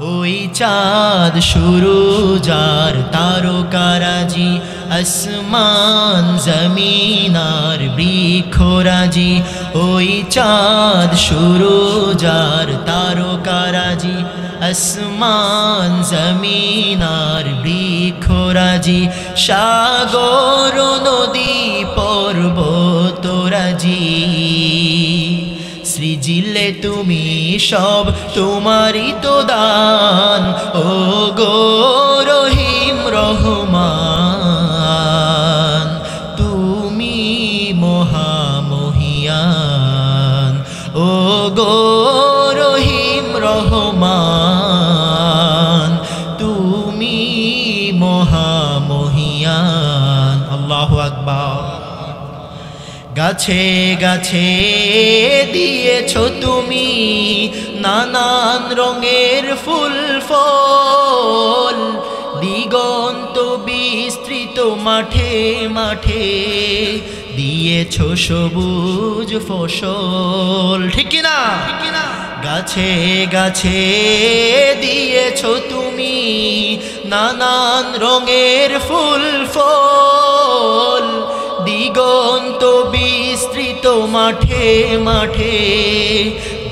ওই চাঁদ শুরু যার তারকারাজি, আসমান জমিন আর বৃক্ষরাজি। ওই চাঁদ শুরু যার তারকারাজি, আসমান জমিন আর বৃক্ষরাজি। সাগর নদী পর্বতরাজি, সৃজিলে তুমি সব তোমারই তো দান। ও গো রহিম রহমান, তুমি মহামহিয়ান। ও গো রহিম রহমান, তুমি মহামহিয়ান। আল্লাহু আকবার। গাছে গাছে দিয়েছো তুমি নানান রঙের ফুল ফল, দিগন্ত বিস্তৃত মাঠে মাঠে দিয়েছো সবুজ ফসল। ঠিক না? গাছে গাছে দিয়েছো তুমি নানান রঙের ফুল ফল, দিগন্ত বিস্তৃত মাঠে মাঠে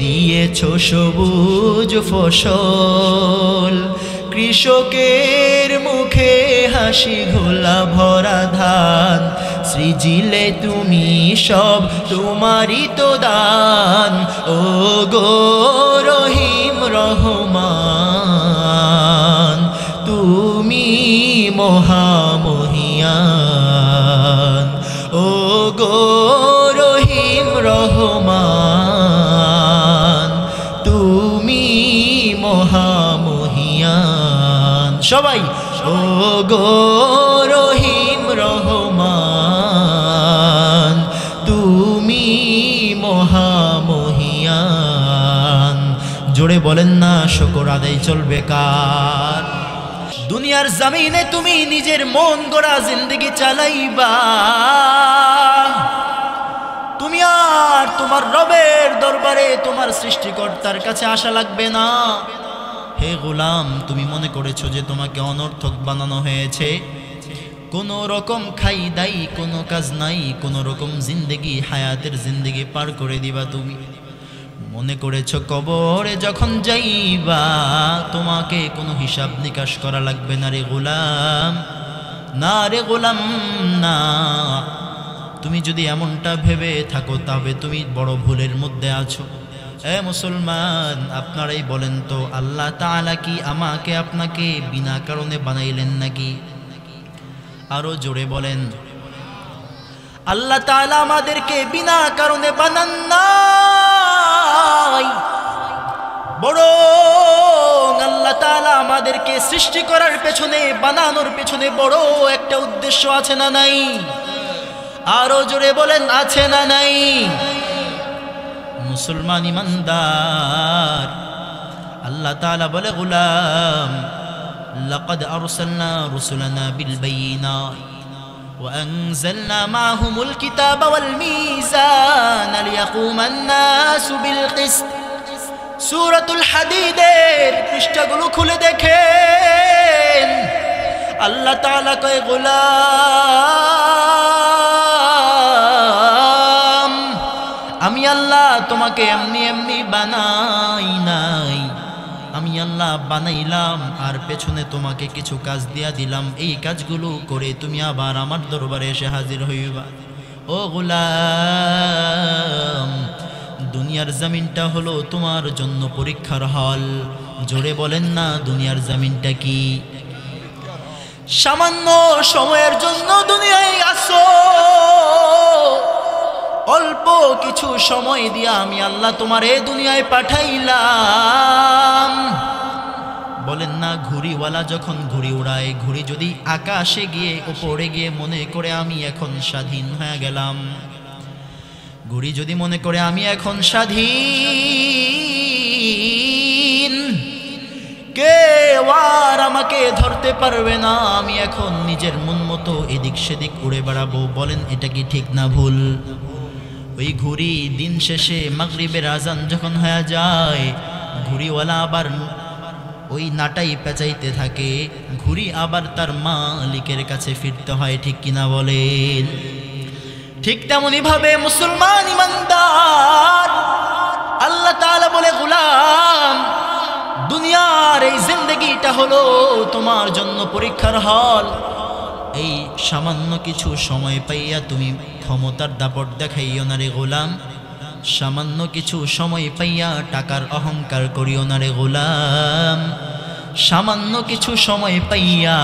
দিয়েছো সবুজ ফসল। কৃষকের মুখে হাসি ঘোলা ভরা ধান, সৃজিলে তুমি সব তোমারই তো দান। ও গো রহিম রহমান, তুমি মহামহিয়ান। ও গো রহিম রহমান, তুমি মহামহিয়ান। সবাই ও গো রহিম রহমান, তুমি মহামহিয়ান। জোরে বলেন না, শুকর আদায় চলবে কার? দুনিয়ার জমিনে তুমি নিজের মন গড়া জিন্দগি চালাইবা, তুমি আর তোমার রবের দরবারে তোমার সৃষ্টিকর্তার কাছে আসা লাগবে না। হে গোলাম, তুমি মনে করেছো যে তোমাকে অনর্থক বানানো হয়েছে? কোনো রকম খাই দাই, কোনো কাজ নাই, কোনো রকম জিন্দগি হায়াতের জিন্দগি পার করে দিবা তুমি। মনে করেছো কবরে যখন যাইবা তোমাকে কোনো হিসাব নিকাশ করা লাগবে না রে গোলাম। না রে গোলাম না, তুমি যদি এমনটা ভেবে থাকো তবে তুমি বড় ভুলের মধ্যে আছো। এ মুসলমান, আপনারাই বলেন তো, আল্লাহ তাআলা কি আমাকে আপনাকে বিনা কারণে বানাইলেন নাকি? আরো জোরে বলেন। আল্লাহ তাআলা আমাদেরকে বিনা কারণে বানান নাই, বরং আল্লাহ তাআলা আমাদেরকে সৃষ্টি করার পেছনে, বানানোর পেছনে বড় একটা উদ্দেশ্য আছে না নাই? আরো জোরে বলেন, আছে না নাই? মুসলমান ইমানদার, আল্লাহ তাআলা বলে, গোলাম লাকাদ আরসালনা রুসুলানা বিল বাইয়িনাত ওয়া আনজালনা মাআহুমুল কিতাবা ওয়াল মিজানা লিয়াকুমান নাসু বিল কিসত। সূরাতুল হাদীদের পৃষ্ঠাগুলো খুলে দেখেন, আল্লাহ তাআলা কয়, গোলাম আমি আল্লাহ তোমাকে এমনি এমনি বানাই নাই, আমি আল্লাহ বানাইলাম আর পেছনে তোমাকে কিছু কাজ দিয়া দিলাম। এই কাজগুলো করে তুমি আবার আমার দরবারে এসে হাজির হইবা। ও গোলাম, দুনিয়ার জমিনটা হলো তোমার জন্য পরীক্ষার হল। জোরে বলেন না, দুনিয়ার জমিনটা কি? সামান্য সময়ের জন্য দুনিয়ায় আসো, অল্প কিছু সময় দিয়া আমি আল্লাহ তোমার এই দুনিয়ায় পাঠাইলাম। বলেন না, ঘুড়িওয়ালা যখন ঘুড়ি উড়ায়, ঘুড়ি যদি আকাশে গিয়ে উপরে গিয়ে মনে করে আমি এখন স্বাধীন হয়ে গেলাম, ঘুড়ি যদি মনে করে আমি এখন স্বাধীন, কেউ আর আমাকে ধরতে পারবে না, আমি এখন নিজের মন মতো এদিক সেদিক উড়ে বেড়াবো। বলেন এটা কি ঠিক না ভুল? ওই ঘুড়ি দিন শেষে মাগরিবের আজান যখন হয়ে যায়, ঘুড়িওয়ালা আবার ওই নাটাই পেঁচাইতে থাকে, ঘুরি আবার তার মালিকের কাছে ফিরতে হয়। ঠিক কিনা বলেন? ঠিক তেমনি ভাবে মুসলমান ইমানদার, আল্লাহ তাআলা বলে, গোলাম দুনিয়ার এই জিন্দেগিটা হলো তোমার জন্য পরীক্ষার হল। এই সামান্য কিছু সময় পাইয়া তুমি ক্ষমতার দাপট দেখাইও না রে গোলাম, সামান্য কিছু সময় পাইয়া টাকার অহংকার করিও না রে গোলাম, সামান্য কিছু সময় পাইয়া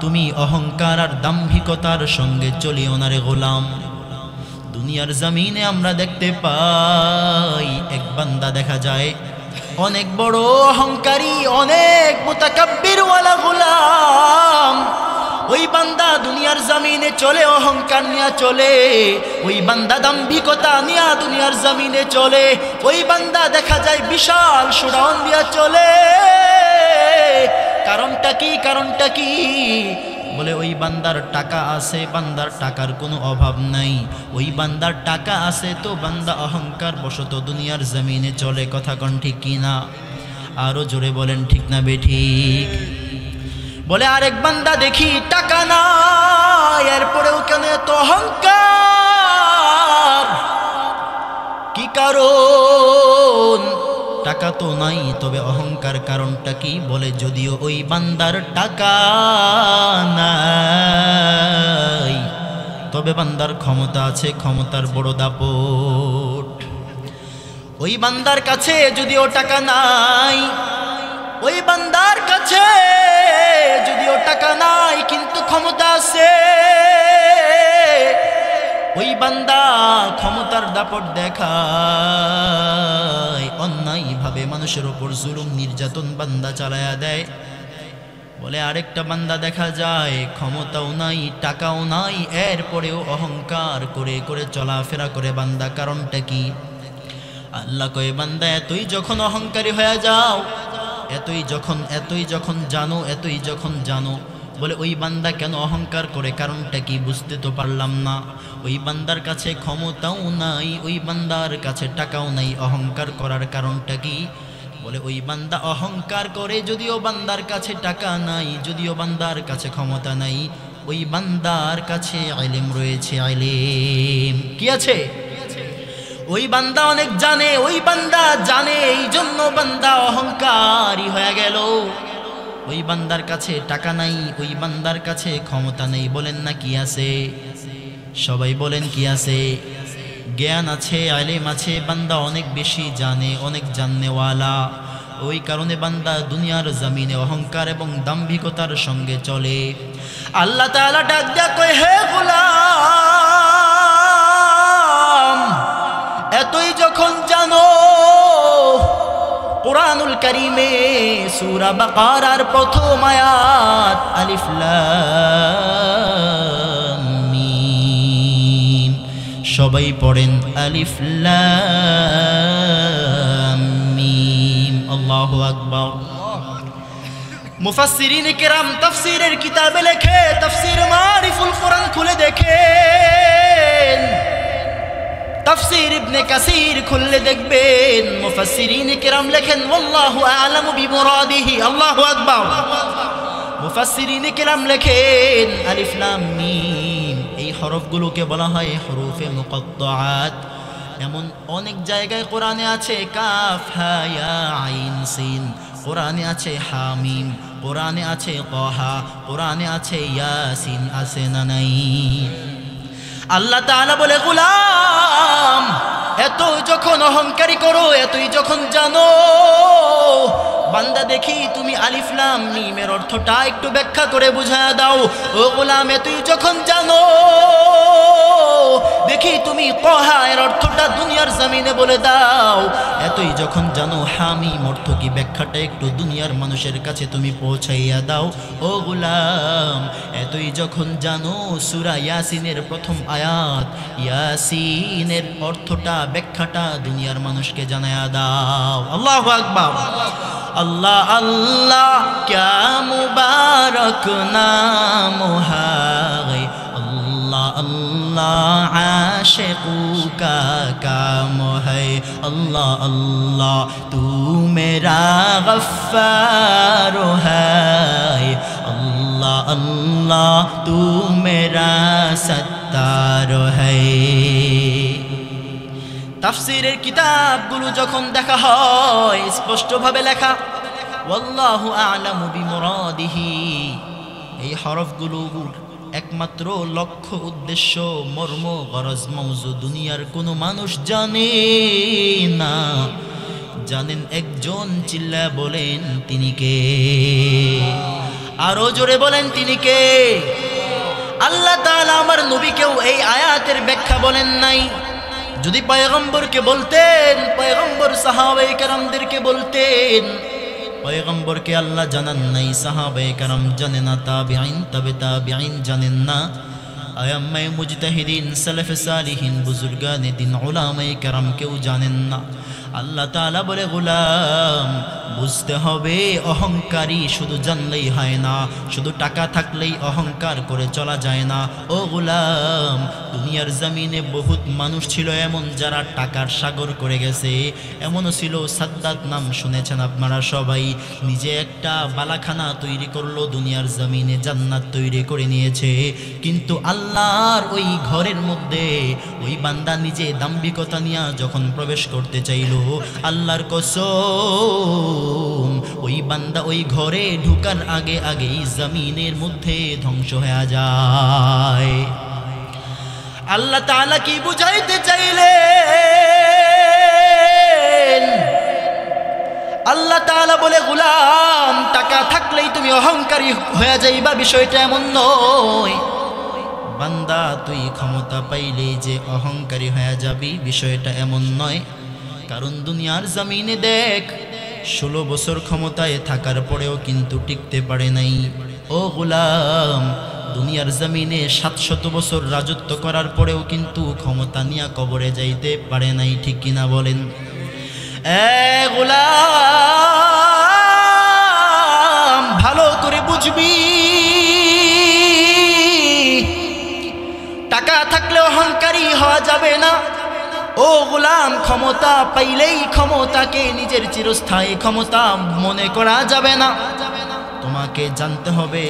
তুমি অহংকার আর দাম্ভিকতার সঙ্গে চলিও না রে গোলাম। দুনিয়ার জমিনে আমরা দেখতে পাই এক বান্দা দেখা যায় অনেক বড় অহংকারী, অনেক মুতাকাব্বির ওয়ালা গোলাম। ওই বান্দা দুনিয়ার জমিনে চলে অহংকার নিয়ে চলে, ওই বান্দা দাম্ভিকতা নিয়ে দুনিয়ার জমিনে চলে, ওই বান্দা দেখা যায় বিশাল সুরান দিয়া চলে। কারণটা কি? কারণটা কি? বলে ওই বান্দার টাকা আছে, বান্দার টাকার কোনো অভাব নাই। ওই বান্দার টাকা আছে তো বান্দা অহংকার বশত দুনিয়ার জমিনে চলে। কথা কোন ঠিক কিনা? আরো জোরে বলেন ঠিক না বেঠিক? বলে আরেক বান্দা দেখি টাকা নাই, এরপরেও কেন এত অহংকার? কি কারণ? টাকা তো নাই, তবে অহংকার কারণটা কি? বলে যদিও ওই বান্দার টাকা নাই, তবে বান্দার ক্ষমতা আছে, ক্ষমতার বড় দাপট। ওই বান্দার কাছে যদিও টাকা নাই, ওই বান্দার কাছে যদিও টাকা নাই কিন্তু ক্ষমতা আছে। ওই বান্দা ক্ষমতার দাপট দেখায়, অন্যায় ভাবে মানুষের ওপর জুলুম নির্যাতন বান্দা চালায়া দেয়। বলে আরেকটা বান্দা দেখা যায় ক্ষমতাও নাই, টাকাও নাই, এরপরেও অহংকার করে করে চলাফেরা করে বান্দা। কারণটা কি? আল্লাহ কয়, বান্দা এতই যখন অহংকারী হয়ে যাও, এতই যখন জানো, বলে ওই বান্দা কেন অহংকার করে? কারণটা কি? বুঝতে তো পারলাম না। ওই বান্দার কাছে ক্ষমতাও নাই, ওই বান্দার কাছে টাকাও নাই, অহংকার করার কারণটা কি? বলে ওই বান্দা অহংকার করে যদিও বান্দার কাছে টাকা নাই, যদিও বান্দার কাছে ক্ষমতা নাই, ওই বান্দার কাছে ইলম রয়েছে। ইলম কি আছে? ওই বান্দা অনেক জানে, ওই বান্দা জানে, এই জন্য বান্দা অহংকারী হয়ে গেল। ওই বান্দার কাছে টাকা নাই, ওই বান্দার কাছে ক্ষমতা নেই, বলেন না কি আছে? সবাই বলেন কি আছে? জ্ঞান আছে, ইলম আছে, বান্দা অনেক বেশি জানে, অনেক জাননেওয়ালা। ওই কারণে বান্দা দুনিয়ার জমিনে অহংকার এবং দাম্ভিকতার সঙ্গে চলে। আল্লাহ তাআলা ডাক দেয়া কয়, হে গোলাম এতই যখন জানো, কুরআনুল কারীমে সূরা বাকারার প্রথম আয়াত আলিফ লাম মিম, সবাই পড়েন আলিফ লাম মিম। আল্লাহু আকবার। মুফাসসিরিন কিরাম তাফসীরের কিতাবে লেখে, তাফসীর মারিফুল কোরআন খুলে দেখেন, তাফসীর ইবনে কাসির খুললে দেখবেন মুফাসসিরিন কিরাম লেখেন ওয়াল্লাহু আ'লামু বিমুরাদিহি। আল্লাহু আকবার। মুফাসসিরিন কিরাম লেখেন আলিফ লাম মিম, এই হরফগুলোকে বলা হয় হুরুফে মুকাত্তাআত। এমন অনেক জায়গায় কোরআনে আছে কাফ হা ইয়া আইন সিন, কোরআনে আছে হামিম, কোরআনে আছে তাহা, কোরআনে আছে ইয়াসিন, আছে না নাই? আল্লাহ তাআলা বলে, গোলাম এতই যখন অহংকারী করো, এতই যখন জানো, বান্দা দেখি তুমি আলিফ লাম মিমের অর্থটা একটু ব্যাখ্যা করে বুঝায়া দাও। ও গোলাম এতই যখন জানো, দেখি তুমি তাহা এর অর্থটা দুনিয়ার জমিনে বলে দাও। এতই যখন জানো হামিম অর্থ কি, ব্যাখ্যাটা একটু দুনিয়ার মানুষের কাছে তুমি পৌঁছাইয়া দাও। ও গোলাম এতই যখন জানো, সূরা ইয়াসিনের প্রথম আয়াত ইয়াসিনের অর্থটা, ব্যাখ্যাটা দুনিয়ার মানুষকে জানায়া দাও। আল্লাহু আকবার। আল্লাহ আল্লাহ ক্যা মুবারক নাম হ্যায়, আল্লাহ আল্লাহ आशिक़ों का काम है। अल्लाह अल्लाह तू मेरा गफ्फार है, अल्लाह अल्लाह तू मेरा सत्तार है। তাফসীরের কিতাবগুলো যখন দেখা হয় স্পষ্টভাবে লেখা ওয়াল্লাহু আ'লামু বিমুরাদিহি, এই হরফগুলোর একমাত্র লক্ষ্য উদ্দেশ্য মর্ম গরজ মওজু দুনিয়ার কোনো মানুষ জানে না। জানেন একজন, চিল্লা বলেন তিনি কে? আরো জোরে বলেন তিনি কে? আল্লাহ তাআলা আমার নবীকেও এই আয়াতের ব্যাখ্যা বলেন নাই। যদি পয়গম্বরকে বলতেন, পয়গম্বর সাহাবায়ে কেরামদেরকে বলতেন, পয়গম্বরকে আল্লাহ জানান নাই, সাহাবায়ে কেরাম জানে না, তাবিঈন তবে তাবিঈন জানেন না, আয়াম্মায়ে মুজতাহিদিন সালাফে সালিহিন বুজুর্গানে দিন উলামায়ে কেরাম কেউ জানেন না। আল্লাহ তাআলা বলে গোলাম বুঝতে হবে অহংকারী শুধু জানলেই হয় না, শুধু টাকা থাকলেই অহংকার করে চলা যায় না। ও গোলাম, দুনিয়ার জমিনে বহুত মানুষ ছিল এমন যারা টাকার সাগর করে গেছে। এমনও ছিল সাদ্দাত, নাম শুনেছেন আপনারা সবাই, নিজে একটা বালাখানা তৈরি করলো, দুনিয়ার জমিনে জান্নাত তৈরি করে নিয়েছে। কিন্তু আল্লাহর ওই ঘরের মধ্যে ওই বান্দা নিজে দাম্ভিকতা নিয়ে যখন প্রবেশ করতে চাইল, আল্লাহর কসম ওই বান্দা ওই ঘরে ঢুকার আগে আগেই জমিনের মধ্যে ধ্বংস হয়ে যায়। আল্লাহ তাআলা কি বুঝাইতে চাইলেন? আল্লাহ তাআলা বলে গোলাম টাকা থাকলেই তুমি অহংকারী হয়ে যাইবা, বিষয়টা এমন নয়। বান্দা তুই ক্ষমতা পাইলেই যে অহংকারী হয়ে যাবি, বিষয়টা এমন নয়। কারণ দুনিয়ার জমিনে দেখ 16 বছর ক্ষমতায় থাকার পরেও কিন্তু টিকতে পারে নাই। ও গোলাম, দুনিয়ার জমিনে 700 বছর রাজত্ব করার পরেও কিন্তু ক্ষমতা নিয়ে কবরে যাইতে পারে নাই, ঠিক কিনা বলেন? গোলাম ভালো করে বুঝবি, টাকা থাকলে অহংকারী হওয়া যাবে না। ও গোলাম, ক্ষমতা পাইলেই ক্ষমতাকে নিজের চিরস্থায়ী ক্ষমতা মনে করা যাবে না। তোমাকে জানতে হবে,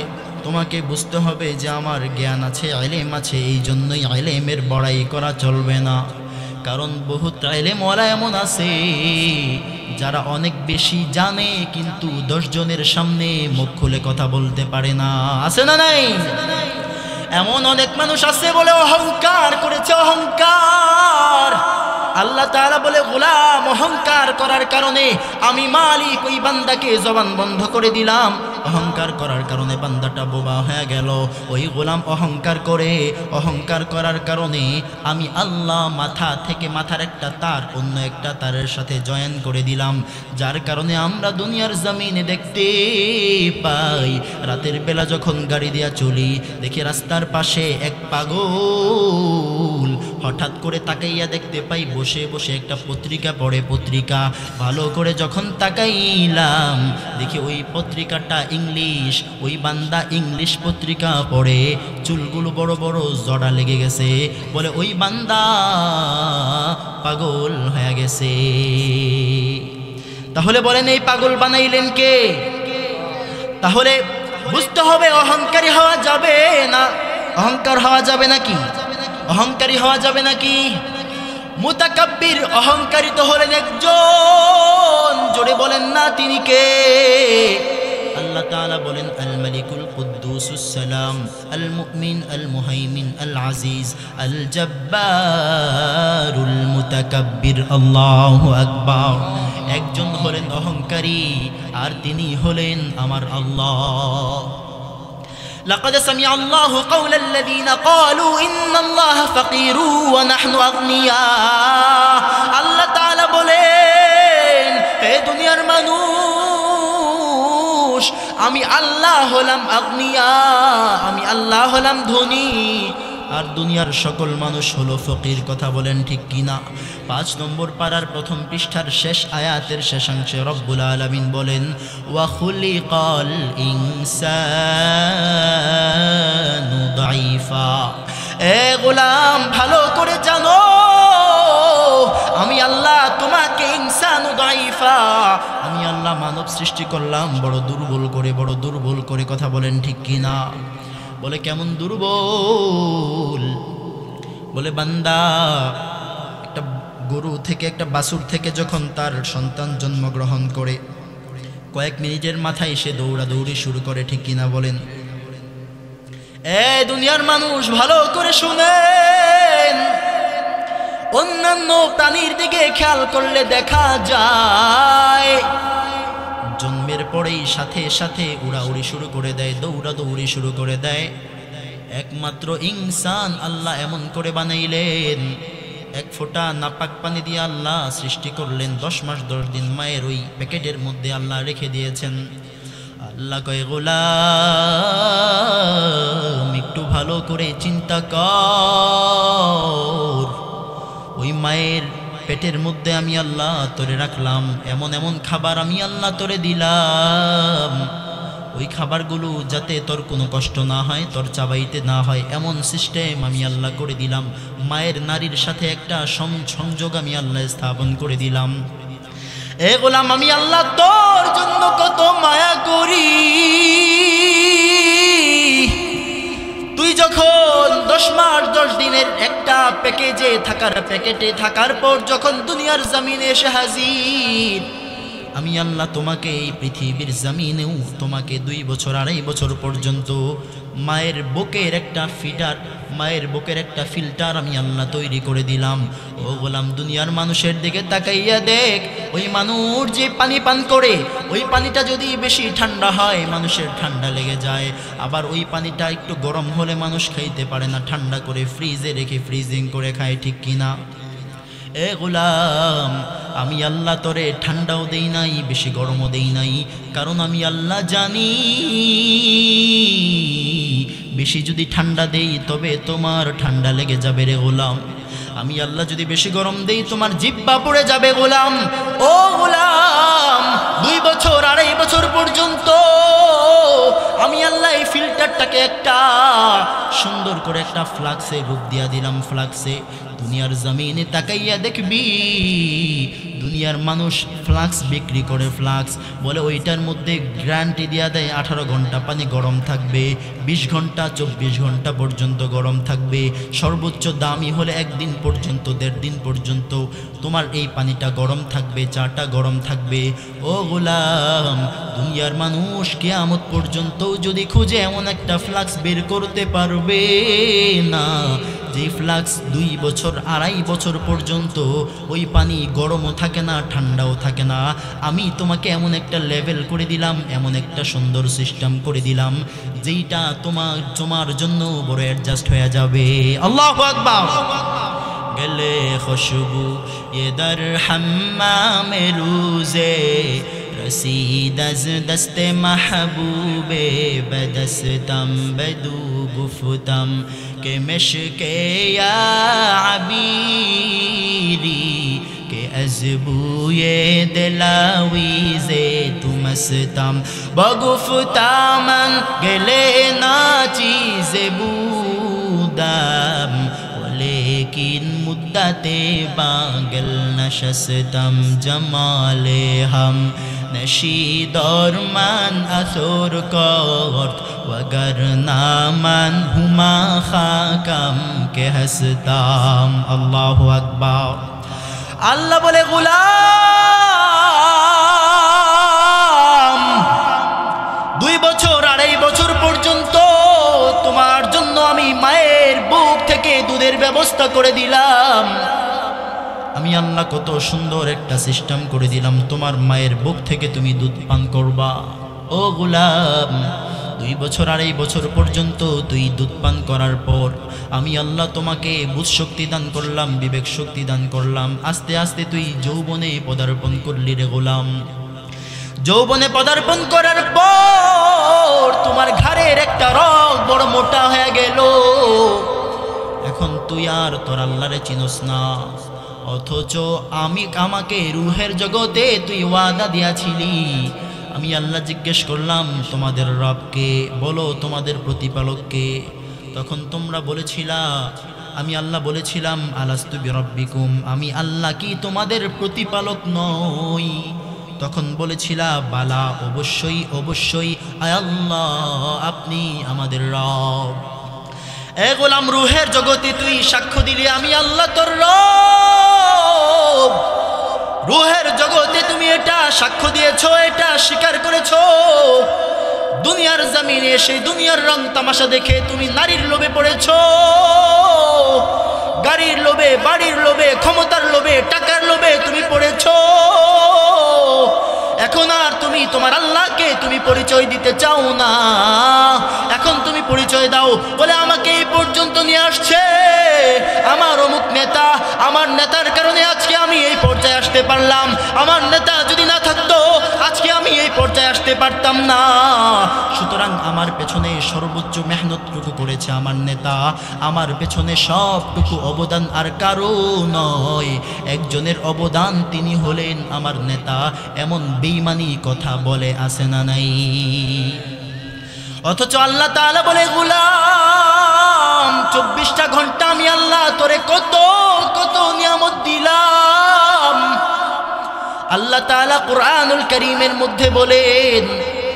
তোমাকে বুঝতে হবে যে আমার জ্ঞান আছে, ইলম আছে, এই জন্যই ইলমের বড়াই করা চলবে না। কারণ বহুত ইলমওয়ালা এমন আছে যারা অনেক বেশি জানে কিন্তু 10 জনের সামনে মুখ খুলে কথা বলতে পারে না। আছে না নাই? এমন অনেক মানুষ আছে বলে অহংকার করেছে, অহংকার। আল্লাহ তাআলা বলে গোলাম অহংকার করার কারণে আমি মালিক ওই বান্দাকে জবান বন্ধ করে দিলাম। অহংকার করার কারণে বান্দাটা বোবা হয়ে গেল। ওই গোলাম অহংকার করে, অহংকার করার কারণে আমি আল্লাহ মাথা থেকে মাথার একটা তার অন্য একটা তারের সাথে জয়েন করে দিলাম, যার কারণে আমরা দুনিয়ার জমিনে দেখতে পাই রাতের বেলা যখন গাড়ি দিয়া চলি, দেখি রাস্তার পাশে এক পাগল হঠাৎ করে তাকাইয়া দেখতে পাই বসে বসে একটা পত্রিকা পড়ে। পত্রিকা ভালো করে যখন তাকাইলাম দেখি ওই পত্রিকাটা ইংলিশ, ওই বান্দা ইংলিশ পত্রিকা পড়ে, চুলগুলো বড় বড় জড়া লেগে গেছে, বলে ওই বান্দা পাগল হয়ে গেছে। তাহলে বলেন এই পাগল বানাইলেন কে? তাহলে বুঝতে হবে অহংকারী হওয়া যাবে না। অহংকার হওয়া যাবে নাকি? অহংকারী হওয়া যাবে নাকি? মুতাকাব্বির অহংকারিত হলেন একজন, জোরে বলেন না তিনি কে? আল্লাহ তাআলা বলেন আল মালিকুল কুদ্দুসুস সালাম আল মুমিন আল মুহাইমিন আল আজিজ আল জব্বারুল মুতাকাব্বির। আল্লাহু আকবার। একজন হলেন অহংকারী আর তিনি হলেন আমার আল্লাহ। لقد سمع الله قول الذين قالوا إن الله فقير ونحن أغنياء। আল্লাহ তাআলা বলেন হে দুনিয়ার মানুষ, আমি আল্লাহ হলাম আগনিয়া, আমি আল্লাহ হলাম ধনী, আর দুনিয়ার সকল মানুষ হলো ফকির। কথা বলেন ঠিক কিনা? 5 নম্বর পারার প্রথম পৃষ্ঠার শেষ আয়াতের শেষাংশে রব্বুল আলামিন বলেন ওয়া খুলিকাল ইনসানু দাঈফা। এ গোলাম ভালো করে জানো, আমি আল্লাহ তোমাকে ইনসানু দাইফা, আমি আল্লাহ মানব সৃষ্টি করলাম বড় দুর্বল করে, বড় দুর্বল করে। কথা বলেন ঠিক কিনা? বলে কেমন দুর্বল? বলে বান্দা একটা গরু থেকে, একটা বাছুর থেকে যখন তার সন্তান জন্মগ্রহণ করে কয়েক মিনিটের মাথায় সে দৌড়াদৌড়ি শুরু করে, ঠিক কিনা বলেন? দুনিয়ার মানুষ ভালো করে শুনেন, অন্যান্য প্রাণীর দিকে খেয়াল করলে দেখা যায় জন্মের পরেই সাথে সাথে উড়াউড়ি শুরু করে দেয়, দৌড়াদৌড়ি শুরু করে দেয়। একমাত্র ইনসান আল্লাহ এমন করে বানাইলেন, এক ফোঁটা নাপাক পানি দিয়ে আল্লাহ সৃষ্টি করলেন, 10 মাস 10 দিন মায়ের ওই প্যাকেটের মধ্যে আল্লাহ রেখে দিয়েছেন। আল্লাহ কয় গোলাম একটু ভালো করে চিন্তা কর, ওই মায়ের পেটের মধ্যে আমি আল্লাহ তোরে রাখলাম, এমন এমন খাবার আমি আল্লাহ তোরে দিলাম, ওই খাবারগুলো যাতে তোর কোনো কষ্ট না হয়, তোর চাবাইতে না হয়, এমন সিস্টেম আমি আল্লাহ করে দিলাম। মায়ের নারীর সাথে একটা সংযোগ আমি আল্লাহ স্থাপন করে দিলাম। এ গোলাম আমি আল্লাহ তোর জন্য কত মায়া করি। তুই যখন 10 মাস 10 দিনের একটা প্যাকেটে থাকার পর যখন দুনিয়ার জমিনে এসে হাজির, আমি আল্লাহ তোমাকে এই পৃথিবীর জমিনেও তোমাকে 2 বছর 2.5 বছর পর্যন্ত মায়ের বুকের একটা ফিল্টার আমি আল্লাহ তৈরি করে দিলাম। ও গোলাম দুনিয়ার মানুষের দিকে তাকাইয়া দেখ, ওই মানুষ যে পানি পান করে, ওই পানিটা যদি বেশি ঠান্ডা হয় মানুষের ঠান্ডা লেগে যায়, আবার ওই পানিটা একটু গরম হলে মানুষ খাইতে পারে না, ঠান্ডা করে ফ্রিজে রেখে ফ্রিজিং করে খায়, ঠিক কিনা? এ গোলাম আমি আল্লাহ তোরে ঠান্ডাও দেই নাই, বেশি গরমও দেই নাই, কারণ আমি আল্লাহ জানি বেশি যদি ঠান্ডা দেই তবে তোমার ঠান্ডা লেগে যাবে রে গোলাম। আমি আল্লাহ যদি বেশি গরম দেই তোমার জিহ্বা পড়ে যাবে গোলাম। ও গোলাম 2 বছর 2.5 বছর পর্যন্ত আমি আল্লাহ এই ফিল্টারটাকে একটা সুন্দর করে একটা ফ্লাক্সে রূপ দিয়া দিলাম। ফ্লাক্সে দুনিয়ার জমিনে তাকাইয়া দেখবি দুনিয়ার মানুষ ফ্লাক্স বিক্রি করে, ফ্লাক্স বলে ওইটার মধ্যে গ্যারান্টি দিয়া দেয় 18 ঘন্টা পানি গরম থাকবে, 20 ঘন্টা 24 ঘন্টা পর্যন্ত গরম থাকবে, সর্বোচ্চ দামি হলে 1 দিন পর্যন্ত 1.5 দিন পর্যন্ত তোমার এই পানিটা গরম থাকবে, চাটা গরম থাকবে। ও গোলাম দুনিয়ার মানুষ কিয়ামত পর্যন্ত যদি খুঁজে এমন একটা ফ্লাক্স বের করতে পারবে না যে ফ্লাক্স 2 বছর 2.5 বছর পর্যন্ত ওই পানি গরমও থাকে না ঠান্ডাও থাকে না। আমি তোমাকে এমন একটা লেভেল করে দিলাম, এমন একটা সুন্দর সিস্টেম করে দিলাম যেইটা তোমার জন্য বড় অ্যাডজাস্ট হয়ে যাবে। আল্লাহু আকবার। গলে খুশবু ये दर हम्माम रोज़े रसीद अज़ दस्त महबूबे बदस्तम बदू गुफ्तम के मिश्के या अबीरी के अज़बूए दिलावीज़े तुमस्तम बगुफ्तामन गले ना चीज़े बूदम लेकिन मुद्दते बागल नशस्तम जमाले हम नशीद और मन असुर कोर्ट वगर नामन हुमा खाकम के हस्ताम। अल्लाह अकबर। अल्लाह बोले गुलाम 2 বছর 2.5 বছর পর্যন্ত তোমার জন্য আমি মায়ের বুক থেকে দুধের ব্যবস্থা করে দিলাম। আমি আল্লাহ কত সুন্দর একটা সিস্টেম করে দিলাম, তোমার মায়ের বুক থেকে তুমি দুধ পান করবা। ও গোলাম 2 বছর 2.5 বছর পর্যন্ত তুই দুধ পান করার পর আমি আল্লাহ তোমাকে বুঝ শক্তি দান করলাম, বিবেক শক্তি দান করলাম। আস্তে আস্তে তুই যৌবনে পদার্পণ করলি রে গোলাম। যৌবনে পদার্পণ করার পর তোমার ঘাড়ের একটা রগ বড় মোটা হয়ে গেল। এখন তুই আর তোর আল্লাহরে চিনস না, অথচ আমাকে রুহের জগতে তুই ওয়াদা দিয়াছিলি। আমি আল্লাহ জিজ্ঞেস করলাম তোমাদের রবকে, বলো তোমাদের প্রতিপালককে। তখন তোমরা বলেছিলা, আমি আল্লাহ বলেছিলাম আলাস্তু বিরাব্বিকুম, আমি আল্লাহ কি তোমাদের প্রতিপালক নই? তখন বলেছিলা বালা, অবশ্যই অবশ্যই আয় আল্লাহ আপনি আমাদের রব। এ গোলাম, রুহের জগতে তুই সাক্ষ্য দিলি আমি আল্লাহ তোর রব। রুহের জগতে তুমি এটা সাক্ষ্য দিয়েছো, এটা স্বীকার করেছো। দুনিয়ার জমিনে সেই দুনিয়ার রং তামাশা দেখে তুমি নারীর লোভে পড়েছো, গাড়ির লোভে, বাড়ির লোভে, ক্ষমতার লোভে, টাকার লোভে তুমি পড়েছো। এখন আর তুমি তোমার আল্লাহকে তুমি পরিচয় দিতে চাও না। এখন তুমি পরিচয় দাও, বলে আমাকে এই পর্যন্ত নিয়ে আসছে আমার অমুক নেতা, আমার নেতার কারণে আজকে আমি এই পর্যায়ে আসতে পারলাম। আমার নেতা যদি না থাকতো আজকে আমি এই পর্যায়ে আসতে পারতাম না। সুতরাং আমার পেছনে সর্বোচ্চ মেহনতটুকু করেছে আমার নেতা, আমার পেছনে সবটুকু অবদান আর কারো নয়, একজনের অবদান, তিনি হলেন আমার নেতা। এমন বেঈমানি কথা বলে আছে না নাই? অথচ আল্লাহ তাআলা বলে, গোলাম 24টা ঘন্টা আমি আল্লাহ তোরে কত কত নিয়ামত দিলাম। আল্লাহ তাআলা কুরআনুল কারীমের মধ্যে বলেন,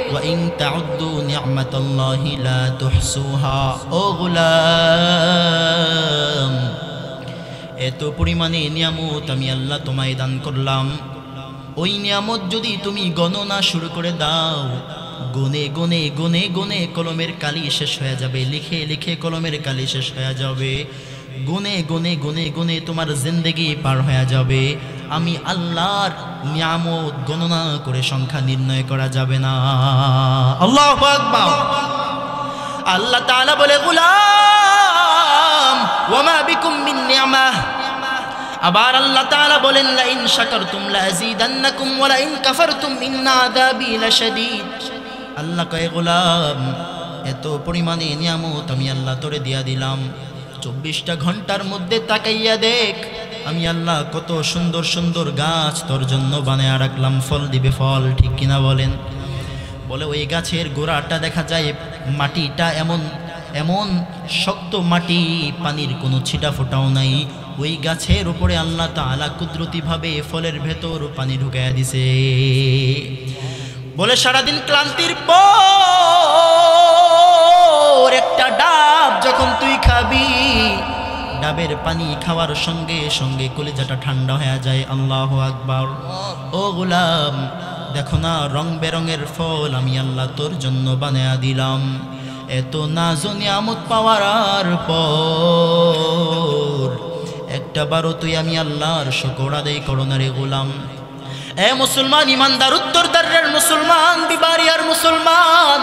ওয়া ইন তাউদ্দু নি'মাতাল্লাহি লা তুহসুহা। ও গোলাম, এত পরিমাণে নিয়ামত আমি আল্লাহ তোমায় দান করলাম, ওই নিয়ামত যদি তুমি গণনা শুরু করে দাও, গুনে গুনে গুনে গুনে কলমের কালি শেষ হয়ে যাবে, লিখে লিখে কলমের কালি শেষ হয়ে যাবে, গুনে গুনে গুনে গুনে তোমার জিন্দেগি পার হয়ে যাবে। আমি আল্লাহর নিয়ামত গণনা করে সংখ্যা নির্ণয় করা যাবে না। আল্লাহু আকবার। আল্লাহ তাআলা বলে, গোলাম ওয়া মা বিকুম মিন নি'মাহ। আবার আল্লাহ তাআলা বলেন, লা ইন শাকারতুম লা আযীদান্নাকুম ওয়া লা ইন কাফারতুম ইন্না আযাবি লাশাদীদ। আল্লাহ কয়, গোলাম এত পরিমাণে নিয়ামত আমি আল্লাহ তোরে দিয়া দিলাম, 24টা ঘন্টার মধ্যে তাকাইয়া দেখ আমি আল্লাহ কত সুন্দর সুন্দর গাছ তোর জন্য বানায়া রাখলাম, ফল দিবে ফল, ঠিক কিনা বলেন? বলে ওই গাছের গোড়াটা দেখা যায় মাটিটা এমন এমন শক্ত মাটি, পানির কোনো ছিটা ফোটাও নাই। ওই গাছের উপরে আল্লাহ তাআলা কুদরতিভাবে ফলের ভেতর পানি ঢুকাইয়া দিছে। বলে সারাদিন ক্লান্তির পর একটা ডাব যখন তুই খাবি, ডাবের পানি খাওয়ার সঙ্গে সঙ্গে কলিজাটা ঠান্ডা হয়ে যায়। আল্লাহু আকবার। ও গোলাম, দেখো না রং বেরঙের ফল আমি আল্লাহ তোর জন্য বানায়া দিলাম। এত নাজ নিয়ামত পাওয়ার পর একটা বারো তুই আমি আল্লাহর শুকর আদায় করো না রে গোলাম। এ মুসলমান, ইমানদার, উত্তরদারের মুসলমান, বিবারিয়ার মুসলমান,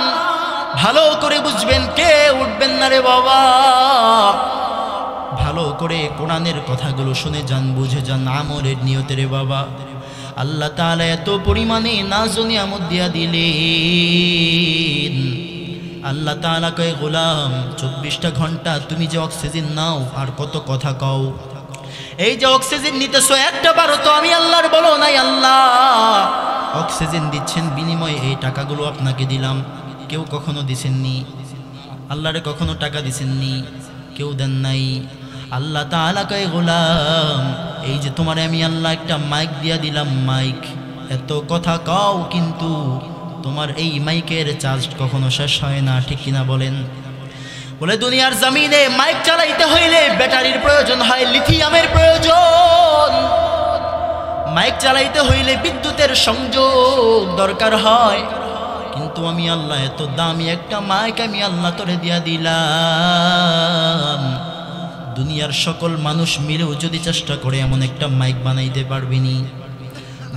ভালো করে বুঝবেন, কে উঠবেন না রে বাবা। ভালো করে কোরআনের কথাগুলো শুনে যান, বুঝে যান, আমলের নিয়তে রে বাবা। আল্লাহ তাআলা এত পরিমাণে নাজ নিয়ামত দিয়া দিলেন। আল্লাহ তাআলা কয়, গোলাম 24টা ঘন্টা তুমি যে অক্সিজেন নাও, আর কত কথা কও। এই যে অক্সিজেন নিতেছো, একটা বারো তো আমি আল্লাহর বলো নাই। আল্লাহ অক্সিজেন দিচ্ছেন, বিনিময়ে এই টাকাগুলো আপনাকে দিলাম। কেউ কখনো দিছেননি, আল্লাহরে কখনো টাকা দিছেননি, কেউ দেন নাই। আল্লাহ তাআলা কয়, গোলাম এই যে তোমারে আমি আল্লাহ একটা মাইক দিয়া দিলাম, মাইক, এত কথা কও, কিন্তু তোমার এই মাইকের চার্জ কখনো শেষ হয় না, ঠিক কিনা বলেন? বলে দুনিয়ার জমিনে মাইক চালাইতে হইলে ব্যাটারির প্রয়োজন হয়, লিথিয়ামের প্রয়োজন। মাইক চালাইতে হইলে বিদ্যুতের সংযোগ দরকার হয়। কিন্তু আমি আল্লাহ এত দামি একটা মাইক আমি আল্লাহ তোরে দিয়া দিলাম। দুনিয়ার সকল মানুষ মিলেও যদি চেষ্টা করে এমন একটা মাইক বানাইতে পারবিনি।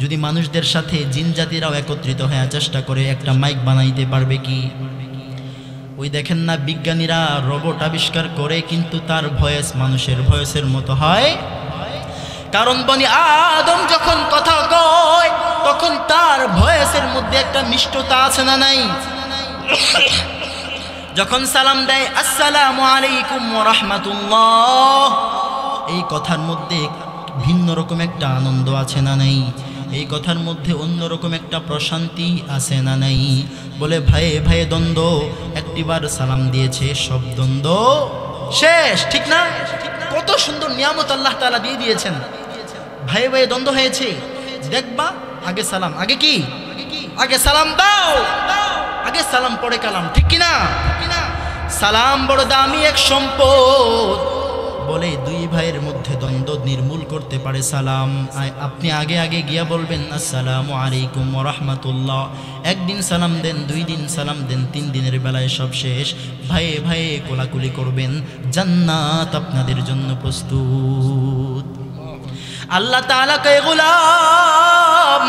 যদি মানুষদের সাথে জিন জাতিরাও একত্রিত হয়ে চেষ্টা করে একটা মাইক বানাইতে পারবে কি? ওই দেখেন না, বিজ্ঞানীরা রোবট আবিষ্কার করে, কিন্তু তার ভয়েস মানুষের ভয়েসের মতো হয়। কারণ বনি আদম যখন কথা কয় তখন তার ভয়েসের মধ্যে একটা মিষ্টতা আছে না নাই? যখন সালাম দেয় আসসালামু আলাইকুম ওয়া রাহমাতুল্লাহ, এই কথার মধ্যে ভিন্ন রকম একটা আনন্দ আছে না নাই? এই কথার মধ্যে অন্যরকম একটা প্রশান্তি আছে না নাই? বলে ভাইয়ে ভাইয়ে দ্বন্দ্ব, একটা 63 বার সালাম দিয়েছে, সব দ্বন্দ্ব শেষ, ঠিক না? কত সুন্দর নিয়ামত আল্লাহ তাআলা দিয়ে দিয়েছেন। ভাই ভাই দ্বন্দ্ব হয়েছে, দেখবা আগে সালাম, আগে কি, আগে সালাম দাও, আগে সালাম পরে কালাম, ঠিক কিনা? সালাম বড় দামি এক সম্পদ বলে দুই ভাইয়ের মধ্যে দ্বন্দ্ব নির্মূল করতে পারে সালাম। আপনি আগে আগে গিয়া বলবেন আসসালামু আলাইকুম ওয়া রাহমাতুল্লাহ। একদিন সালাম দেন, 2 দিন সালাম দেন, 3 দিনের বেলায় সব শেষ। ভাইয়ে ভাইয়ে কোলাকুলি করবেন, জান্নাত আপনাদের জন্য প্রস্তুত। আল্লাহ তাআলা কয় গোলাম,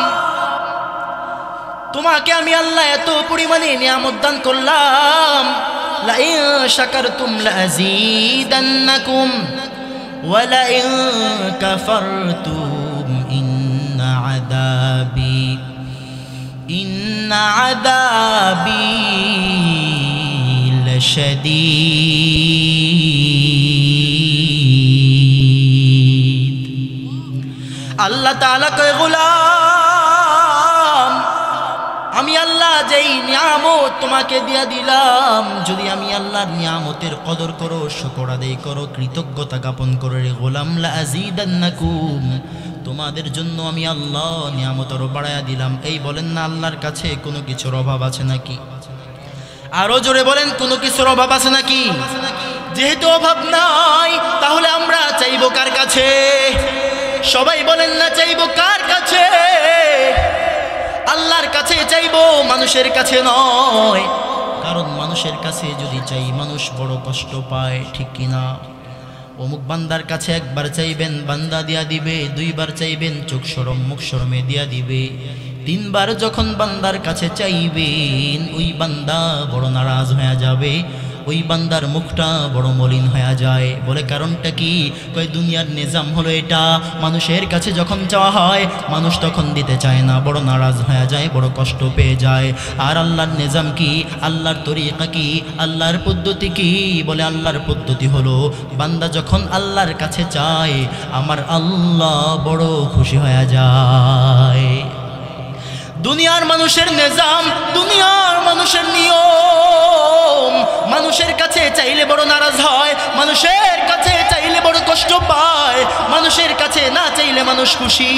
তোমাকে আমি আল্লাহ এত পরিমাণে নিয়ামত দান করলাম, লাইন শাকারতুম লাযীদান্নাকুম ওয়া লাইন কাফারতুম ইন্না আযাবি লাশাদীদ। আল্লাহ তাআলা কয় গোলাম, আমি আল্লাহ যেই নিয়ামত তোমাকে দিয়া দিলাম, যদি আমি আল্লাহর নিয়ামতের কদর করো, শুকর আদায় করো, কৃতজ্ঞতা জ্ঞাপন করো রে গোলাম, লাযীদান্নাকুম, তোমাদের জন্য আমি আল্লাহ নিয়ামত আরো বাড়ায়া দিলাম। এই বলেন না আল্লাহর কাছে কোনো কিছুর অভাব আছে নাকি? আরো জোরে বলেন, কোনো কিছুর অভাব আছে নাকি? যেহেতু অভাব নাই, তাহলে আমরা চাইবো কার কাছে? সবাই বলেন না, চাইবো কার কাছে? আল্লাহর কাছে চাইবো, মানুষের কাছে নয়। কারণ মানুষের কাছে যদি চাই, মানুষ বড় কষ্ট পায়, ঠিক কিনা? অমুক বান্দার কাছে একবার চাইবেন, বান্দা দিয়া দিবে। 2 বার চাইবেন, চোখ শরম মুখ শরমে দিয়া দিবে। 3 বার যখন বান্দার কাছে চাইবেন, ওই বান্দা বড় নারাজ হয়ে যাবে, ওই বান্দার মুখটা বড় মলিন হয়ে যায়। বলে কারণটা কি? কয় দুনিয়ার নিজাম হলো এটা, মানুষের কাছে যখন চাওয়া হয়, মানুষ তখন দিতে চায় না, বড় নারাজ হয়ে যায়, বড় কষ্ট পেয়ে যায়। আর আল্লাহর নিজাম কি, আল্লাহর তরিকা কি, আল্লাহর পদ্ধতি কি? বলে আল্লাহর পদ্ধতি হলো, বান্দা যখন আল্লাহর কাছে চায়, আমার আল্লাহ বড় খুশি হয়ে যায়। দুনিয়ার মানুষের নিজাম, দুনিয়ার মানুষের নিয়ম, মানুষের কাছে চাইলে বড় নারাজ হয়, মানুষের কাছে চাইলে বড় কষ্ট পায়, মানুষের কাছে না চাইলে মানুষ খুশি।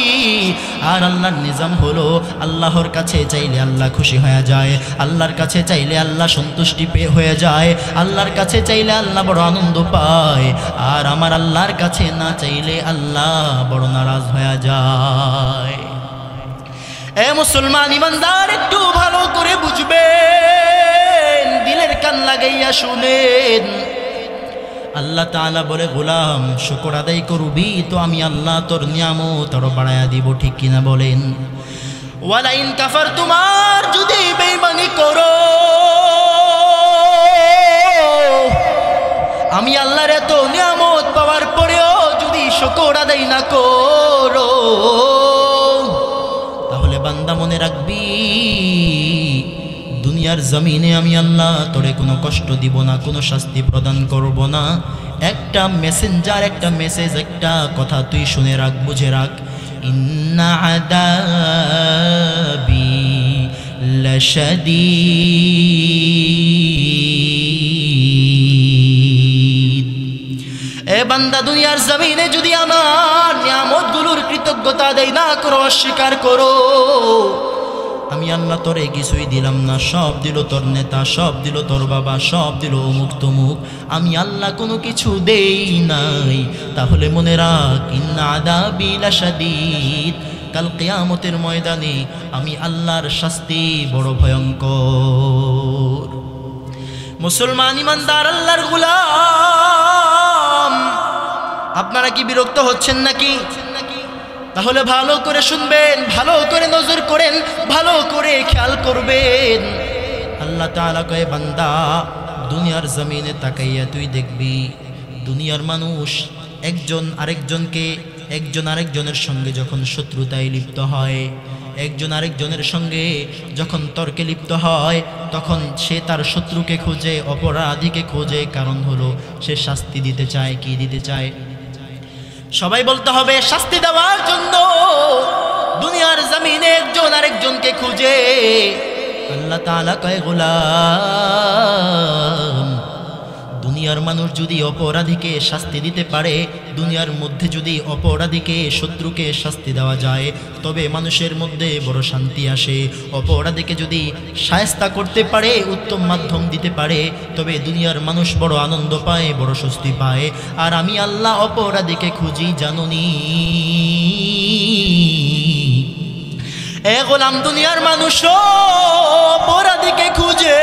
আর আল্লাহর নিজাম হলো, আল্লাহর কাছে চাইলে আল্লাহ খুশি হয়ে যায়, আল্লাহর কাছে চাইলে আল্লাহ সন্তুষ্টি হয়ে যায়, আল্লাহর কাছে চাইলে আল্লাহ বড় আনন্দ পায়। আর আমার আল্লাহর কাছে না চাইলে আল্লাহ বড় নারাজ হয়ে যায়। এ মুসলমান ইমানদার, একটু ভালো করে বুঝবেন, দিলের কান লাগাইয়া শুনেন। আল্লাহ তাআলা বলে, গোলাম শুকর আদায় করবি তো আমি আল্লাহ তোর নিয়ামত আরো বাড়ায়া দিব, ঠিক কিনা বলেন? ওয়ালাইন কাফার, তোমার যদি বেঈমানি করো, আমি আল্লাহর এত নিয়ামত পাওয়ার পরেও যদি শুকর আদায় না করো, তাহলে বান্দা মনে রাখবি, দুনিয়ার জমিনে আমি আল্লাহ তোরে কোনো কষ্ট দিব না, কোনো শাস্তি প্রদান করব না। একটা মেসেঞ্জার, একটা মেসেজ, একটা কথা তুই শুনে রাখ, বুঝে রাখ, ইন্না আযাবি লাশাদীদ। এ বান্দা, দুনিয়ার জমিনে যদি আমার নিয়ামতগুলোর কৃতজ্ঞতা আদায় না করো, অস্বীকার করো, আমি আল্লাহ তোরে কিছুই দিলাম না, সব দিল তোর নেতা, সব দিল তোর বাবা, সব দিল অমুক তমুক, আমি আল্লাহ কোনো কিছু দেই নাই, তাহলে মনে রাখ, ইন্না আযাবি লাশাদীদ, কাল কিয়ামতের ময়দানে আমি আল্লাহর শাস্তি বড় ভয়ঙ্কর। মুসলমান ইমানদার, আল্লাহর গোলাম, আপনারা কি বিরক্ত হচ্ছেন নাকি? তাহলে ভালো করে শুনবেন, ভালো করে নজর করেন, ভালো করে খেয়াল করবেন। আল্লাহ তাআলা কয়, বান্দা দুনিয়ার জমিনে তাকাইয়া তুই দেখবি, দুনিয়ার মানুষ একজন আরেকজনের সঙ্গে যখন শত্রুতায় লিপ্ত হয়, একজন আরেকজনের সঙ্গে যখন তর্কে লিপ্ত হয়, তখন সে তার শত্রুকে খোঁজে, অপরাধীকে খোঁজে, কারণ হলো সে শাস্তি দিতে চায়। কি দিতে চায়? সবাই বলতে হবে, শাস্তি দেওয়ার জন্য দুনিয়ার জমিনে একজন আরেকজনকে খুঁজে। আল্লাহ তাআলা কয় গোলাম, দুনিয়ার মানুষ যদি অপরাধীকে শাস্তি দিতে পারে, দুনিয়ার মধ্যে যদি অপরাধীকে শত্রুকে শাস্তি দেওয়া যায়, তবে মানুষের মধ্যে বড় শান্তি আসে। অপরাধীকে যদি শায়েস্তা করতে পারে, উত্তম মাধ্যম দিতে পারে, তবে দুনিয়ার মানুষ বড় আনন্দ পায়, বড় স্বস্তি পায়। আর আমি আল্লাহ অপরাধীকে খুঁজি জানুনি। এ গোলাম, দুনিয়ার মানুষ অপরাধীকে খুঁজে,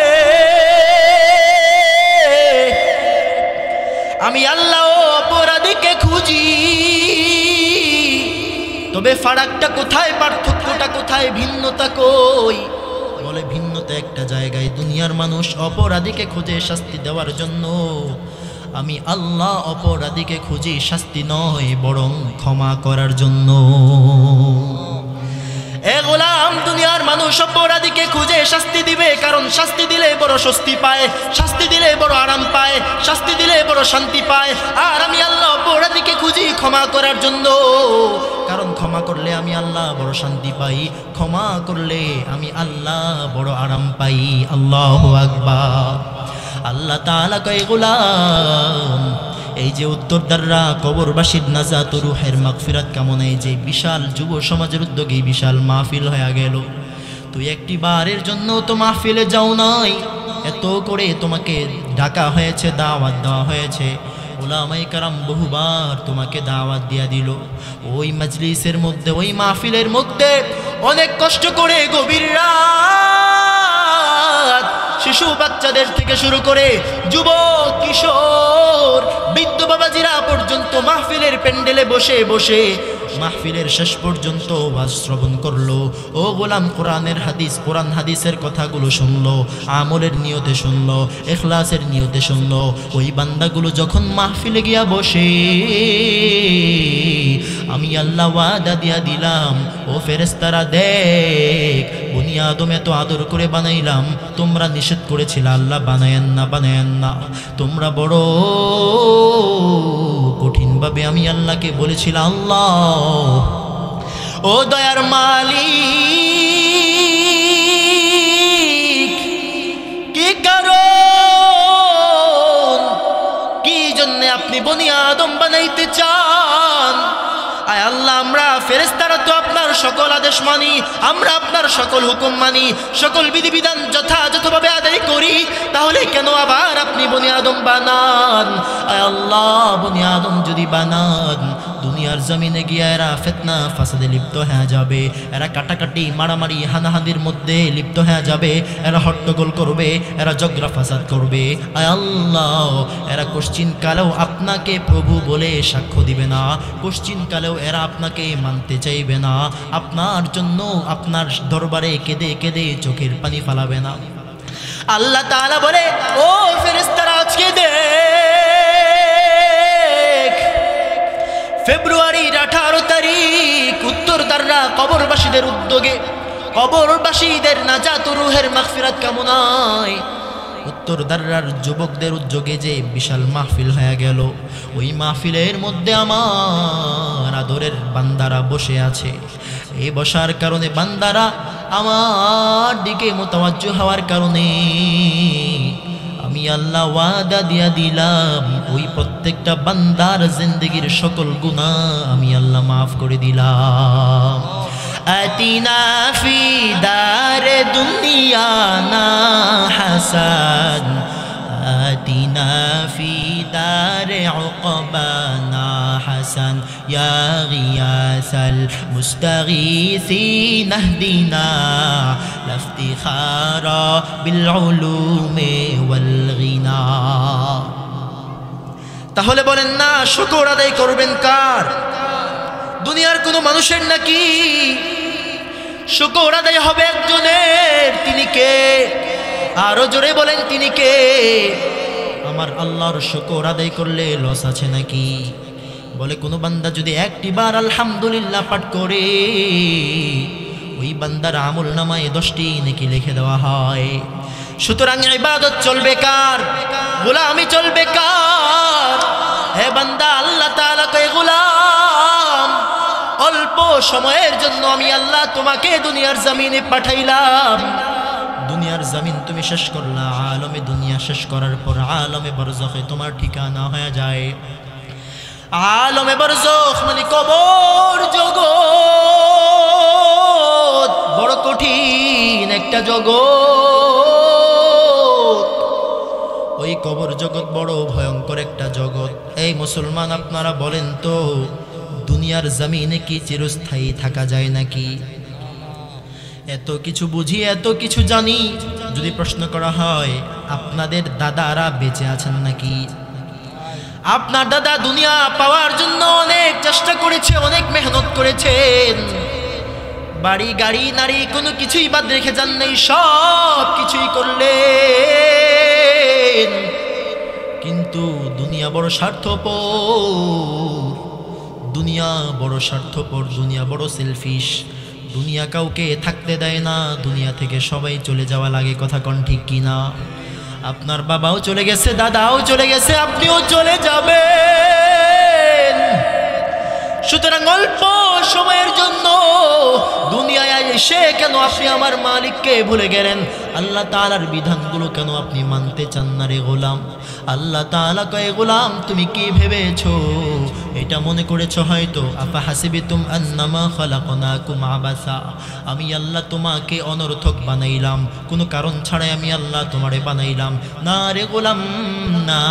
আমি আল্লাহ অপরাধীকে খুঁজি। তবে ফারাকটা কোথায়, পার্থক্যটা কোথায়, ভিন্নতা কই? বলে ভিন্নতা একটা জায়গায়। দুনিয়ার মানুষ অপরাধীকে খুঁজে শাস্তি দেওয়ার জন্য, আমি আল্লাহ অপরাধীকে খুঁজি শাস্তি নয়, বরং ক্ষমা করার জন্য। এ গোলাম, দুনিয়ার মানুষ অপরাধীকে খুঁজে শাস্তি দিবে, কারণ শাস্তি দিলে বড় স্বস্তি পায়, শাস্তি দিলে বড় আরাম পায়, শাস্তি দিলে বড় শান্তি পায়। আর আমি আল্লাহ অপরাধীকে খুঁজি ক্ষমা করার জন্য, কারণ ক্ষমা করলে আমি আল্লাহ বড় শান্তি পাই, ক্ষমা করলে আমি আল্লাহ বড় আরাম পাই। আল্লাহু আকবার। আল্লাহ তাআলা কয় গোলাম, এই যে উত্তরদাররা কবরবাসীর নাজাত ও রূহের মাগফিরাত কামনায় যে বিশাল যুব সমাজের উদ্যোগে বিশাল মাহফিল হয়ে গেল, তুই একটি বারের জন্য তো মাহফিলে যাও নাই, এত করে তোমাকে ডাকা হয়েছে, দাওয়াত দেওয়া হয়েছে, উলামায়ে কেরাম বহুবার তোমাকে দাওয়াত দিয়া দিল। ওই মজলিসের মধ্যে, ওই মাহফিলের মধ্যে অনেক কষ্ট করে গভীর রাত, শিশু বাচ্চাদের থেকে শুরু করে যুবক, কিশোর, বৃদ্ধ বাবাজিরা পর্যন্ত মাহফিলের প্যান্ডেলে বসে বসে মাহফিলের শেষ পর্যন্ত ওয়াজ শ্রবণ করলো। ও গোলাম, কোরআনের হাদিস, কোরআন হাদিসের কথাগুলো শুনলো, আমলের নিয়তে শুনলো, ইখলাসের নিয়তে শুনলো। ওই বান্দাগুলো যখন মাহফিলে গিয়া বসে, আমি আল্লাহ ওয়াদা দিয়া দিলাম, ও ফেরেশতারা দেখ, বনি আদম এত আদর করে বানাইলাম, তোমরা নিষেধ করেছিলে আল্লাহ বানায়েন না, বানায়েন না। তোমরা বড় কঠিনভাবে আমি আল্লাহকে বলেছিলাম, আল্লাহ ও দয়ার মালিক, কি কারণ, কি জন্য আপনি বনি আদম বানাইতে চান? আয় আল্লাহ, আমরা ফেরেশতারা তো আপনার সকল আদেশ মানি, আমরা আপনার সকল হুকুম মানি, সকল বিধিবিধান যথাযথভাবে আদায় করি, তাহলে কেন আবার আপনি বনি আদম বানান? আয় আল্লাহ, বনি আদম যদি বানান, দুনিয়ার জমিনে গিয়ে এরা ফিতনা ফাসাদে লিপ্ত হয়ে যাবে, এরা কাটাকাটি, মারামারি, হানাহানির মধ্যে লিপ্ত হয়ে যাবে, এরা হট্টগোল করবে, এরা ঝগড়া ফাসাদ করবে। আয় আল্লাহ, এরা কোশ্চিন কালেও আপনাকে প্রভু বলে সাক্ষ্য দিবে না, কোশ্চিন কালেও এরা আপনাকে মানতে চাইবে না, আপনার জন্য আপনার দরবারে কেঁদে কেঁদে চোখের পানি ফালাবে না। আল্লাহ তাআলা বলে, ও ফেরেশতারা, আজকে দেখ, ফেব্রুয়ারির 18 তারিখ উত্তরদাররা কবরবাসীদের উদ্যোগে, কবরবাসীদের নাজাত ও রূহের মাগফিরাত কামনায় উত্তরদাররার যুবকদের উদ্যোগে যে বিশাল মাহফিল হয়ে গেল, ওই মাহফিলের মধ্যে আমার আদরের বান্দারা বসে আছে। এই বসার কারণে, বান্দারা আমার দিকে মুতাওয়াজ্জু হওয়ার কারণে আমি আল্লাহ ওয়াদা দিয়া দিলাম, ওই প্রত্যেকটা বান্দার জিন্দেগির সকল গুনাহ আমি আল্লাহ মাফ করে দিলাম। আতিনা ফি দারে দুনিয়ানা হাসান, আতিনা ফি দারে উকবানা হাসান, ইয়া গিয়াসাল মুস্তাগীসিন ইহদিনা লাফতিখারা বিল উলুমি ওয়াল গিনা। তাহলে বলেন না, শুকর আদায় করবেন কার? দুনিয়ার কোনো মানুষের নাকি? শুকর আদায় হবে একজনের। তিনি কে? আরো জোরে বলেন, তিনি কে? আমার আল্লাহর শুকর আদায় করলে লস আছে নাকি? বলে, কোনো বান্দা যদি একটি বার আলহামদুলিল্লাহ পাঠ করে, ওই বান্দার আমল নামায় 10টি নেকি লিখে দেওয়া হয়। সুতরাং ইবাদত চলবে কার? গোলামি চলবে কার? হে বান্দা, আল্লাহ তাআলা কয়, গোলাম, অল্প সময়ের জন্য আমি আল্লাহ তোমাকে দুনিয়ার জমিনে পাঠাইলাম, দুনিয়ার জমিন তুমি শেষ করলা, আলমে দুনিয়া শেষ করার পর আলমে বরজখে তোমার ঠিকানা হয়ে যায়। আলমে বরজখ মানে কবর জগৎ, বড় কঠিন একটা জগৎ। ওই কবর জগৎ বড় ভয়ঙ্কর একটা জগৎ। এই মুসলমান, আপনারা বলেন তো, দুনিয়ার জমিনে কি চিরস্থায়ী থাকা যায় নাকি? এত কিছু বুঝি, এত কিছু জানি, যদি প্রশ্ন করা হয় আপনাদের দাদারা বেঁচে আছেন নাকি? আপনার দাদা দুনিয়া পাওয়ার জন্য অনেক চেষ্টা করেছে, অনেক মেহনত করেছেন, বাড়ি গাড়ি নারী কোনো কিছুই বাদ রেখে যান নাই, সব কিছুই করলেন। কিন্তু দুনিয়া বড় স্বার্থপর, দুনিয়া বড় স্বার্থপর, দুনিয়া বড় সেলফিশ। দুনিয়া কাউকে থাকতে দেয় না, দুনিয়া থেকে সবাই চলে যাওয়া লাগে। কথা কোন ঠিক কিনা? আপনার বাবাও চলে গেছে, দাদাও চলে গেছে, আপনিও চলে যাবেন। সুতরাং অল্প সময়ের জন্য দুনিয়ায় এসে কেন আপনি আমার মালিককে ভুলে গেলেন? আল্লাহ তাআলার বিধানগুলো কেন আপনি মানতে চান না রে গোলাম? আল্লাহ তাআলা কয়, গোলাম তুমি কি ভেবেছো? এটা মনে করেছো হয়তো, আফা হাসিবিতুম আন্নামা খালাকনাকুম আবাসা, আমি আল্লাহ তোমাকে অনর্থক বানাইলাম, কোনো কারণ ছাড়াই আমি আল্লাহ তোমারে বানাইলাম। না রে গোলাম, না,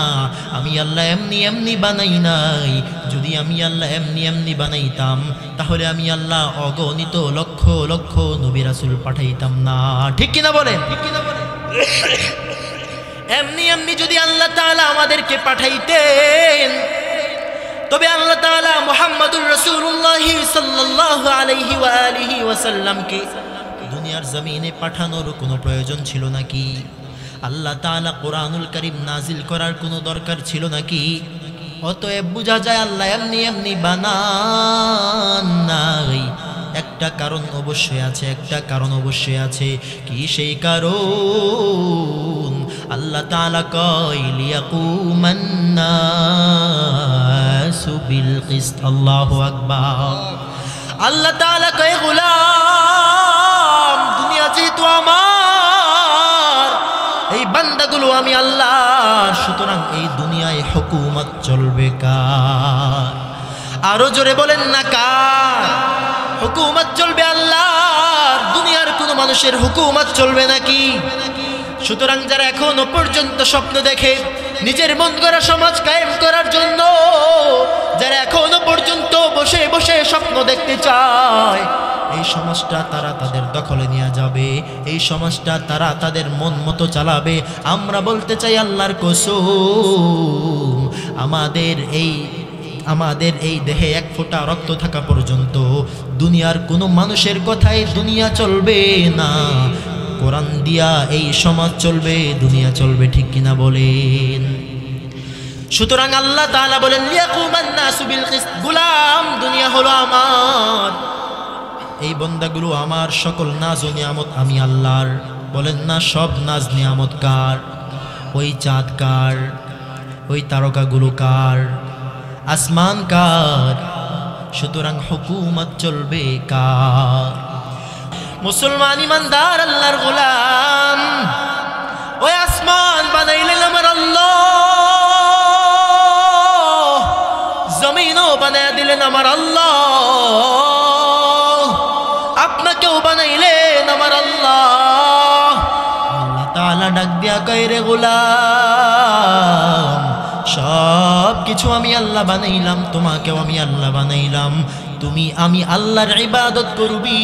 আমি আল্লাহ এমনি এমনি বানাই নাই। যদি আমি আল্লাহ এমনি এমনি বানাইতাম, তাহলে আমি আল্লাহ অগণিত লক্ষ লক্ষ নবী রাসূল পাঠাইতাম না। ঠিক কিনা বলেন? এমনি এমনি যদি আল্লাহ তাআলা আমাদেরকে পাঠাইতেন, তবে আল্লাহ তাআলা মুহাম্মদুর রাসূলুল্লাহ সাল্লাল্লাহু আলাইহি ওয়া আলিহি ওয়াসাল্লামকে দুনিয়ার জমিনে পাঠানোর কোনো প্রয়োজন ছিল নাকি? আল্লাহ তাআলা কোরআনুল কারীম নাজিল করার কোনো দরকার ছিল নাকি? অতএব বোঝা যায় আল্লাহ এমনি এমনি বানান নাই। একটা কারণ অবশ্যই আছে, একটা কারণ অবশ্যই আছে। কি সেই কারণ? আল্লাহ তাআলা কয়, লিয়াকুমান নাসু বিল কিসত। আল্লাহু আকবার। আল্লাহ তাআলা কয়, গোলাম দুনিয়া যেহেতু আমার, এই বান্দাগুলো আমি আল্লাহর, সুতরাং এই দুনিয়ায় হুকুমত চলবে কার? আরো জোরে বলেন না, কার হুকুমত চলবে? আল্লাহর। দুনিয়ার কোনো মানুষের হুকুমত চলবে নাকি? সুতরাং যারা এখনো পর্যন্ত স্বপ্ন দেখে নিজের মন গড়া সমাজ কায়েম করার জন্য, যারা এখনো পর্যন্ত বসে বসে স্বপ্ন দেখতে চায়, এই সমাজটা তারা তাদের দখলে নিয়ে যাবে, এই সমাজটা তারা তাদের মন মতো চালাবে। আমরা বলতে চাই আল্লাহর কসম, আমাদের এই দেহে এক ফোঁটা রক্ত থাকা পর্যন্ত দুনিয়ার কোনো মানুষের কথাই দুনিয়া চলবে না। কোরআন দিয়া এই সমাজ চলবে, দুনিয়া চলবে। ঠিক কিনা বলেন? সুতরাং আল্লাহ তাআলা বলেন, লিয়াকুমান নাসু বিল কিসত। গোলাম দুনিয়া হলো আমার, এই বান্দাগুলো আমার, সকল নাজ ও নিয়ামত আমি আল্লাহর। বলেন না, সব নাজ নিয়ামত কার? ওই চাঁদ কার? ওই তারকাগুলো কার? আসমান কার? সুতরাং হুকুমত চলবে কার? মুসলমান ইমানদার আল্লাহর গোলাম, ওই আসমান বানাইলেন আমার আল্লাহ, জমিনও বানায় দিলেন আমার আল্লাহ, আপনাকেও বানাইলেন আমার আল্লাহ। আল্লাহ তাআলা ডাক দিয়া কয়, রে গোলাম, সব কিছু আমি আল্লাহ বানাইলাম, তোমাকেও আমি আল্লাহ বানাইলাম। আমি আল্লাহর ইবাদত করবি,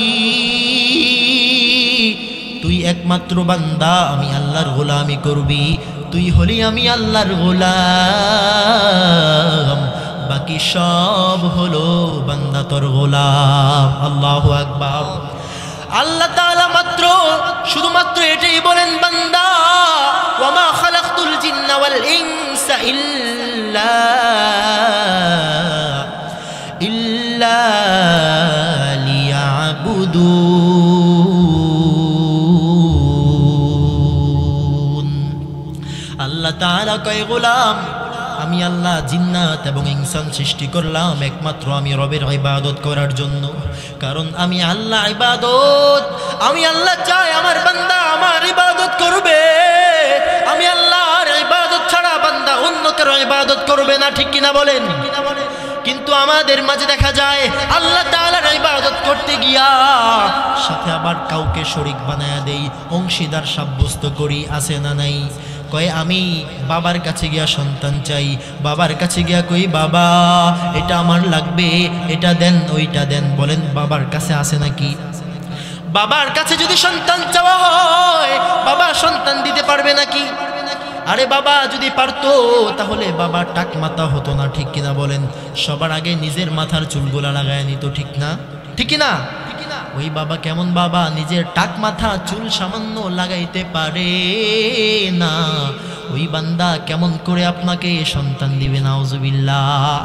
তুই একমাত্র বান্দা, আমি আল্লাহর গোলামি করবি। তুই হলি আমি আল্লাহর গোলাম, বাকি সব হলো বান্দা তোর গোলাম। আল্লাহু আকবার। আল্লাহ তাআলা শুধুমাত্র এটাই বলেন, বান্দা, ওয়ামা খালাকতুল জিন্না ওয়াল ইনসা ইল্লা লিয়াবুদুন। আল্লাহ তাআলা কয়, গোলাম আমি আল্লাহ জিন্নাত এবং ইনসান সৃষ্টি করলাম একমাত্র আমি রবের ইবাদত করার জন্য। কারণ আমি আল্লাহ ইবাদত, আমি আল্লাহ চাই আমার বান্দা আমার ইবাদত করবে। আমি আল্লাহর ইবাদত ছাড়া বান্দা অন্য কারো ইবাদত করবে না, ঠিক কিনা বলেন? কিন্তু আমাদের মাঝে দেখা যায় আল্লাহ তাআলার ইবাদত করতে গিয়া সাথে আবার কাউকে শরীক বানায়া দেই, অংশীদার সাব্যস্ত করি, আছে না নাই? কয় আমি বাবার কাছে গিয়া সন্তান চাই, বাবার কাছে গিয়া কই বাবা এটা আমার লাগবে, এটা দেন ওইটা দেন। বলেন বাবার কাছে আছে নাকি? বাবার কাছে যদি সন্তান চাওয়া হয় বাবা সন্তান দিতে পারবে নাকি? আরে বাবা যদি পারতো তাহলে বাবা টাক মাথা হতো না, ঠিক কিনা বলেন? সবার আগে নিজের মাথার চুলগুলা লাগায় নিত, ঠিক না? ঠিক কিনা? ওই বাবা কেমন বাবা, নিজের টাক মাথা চুল সামান্য লাগাইতে পারে না। ওই বান্দা কেমন করে আপনাকে সন্তান দিবে? নাউজুবিল্লাহ।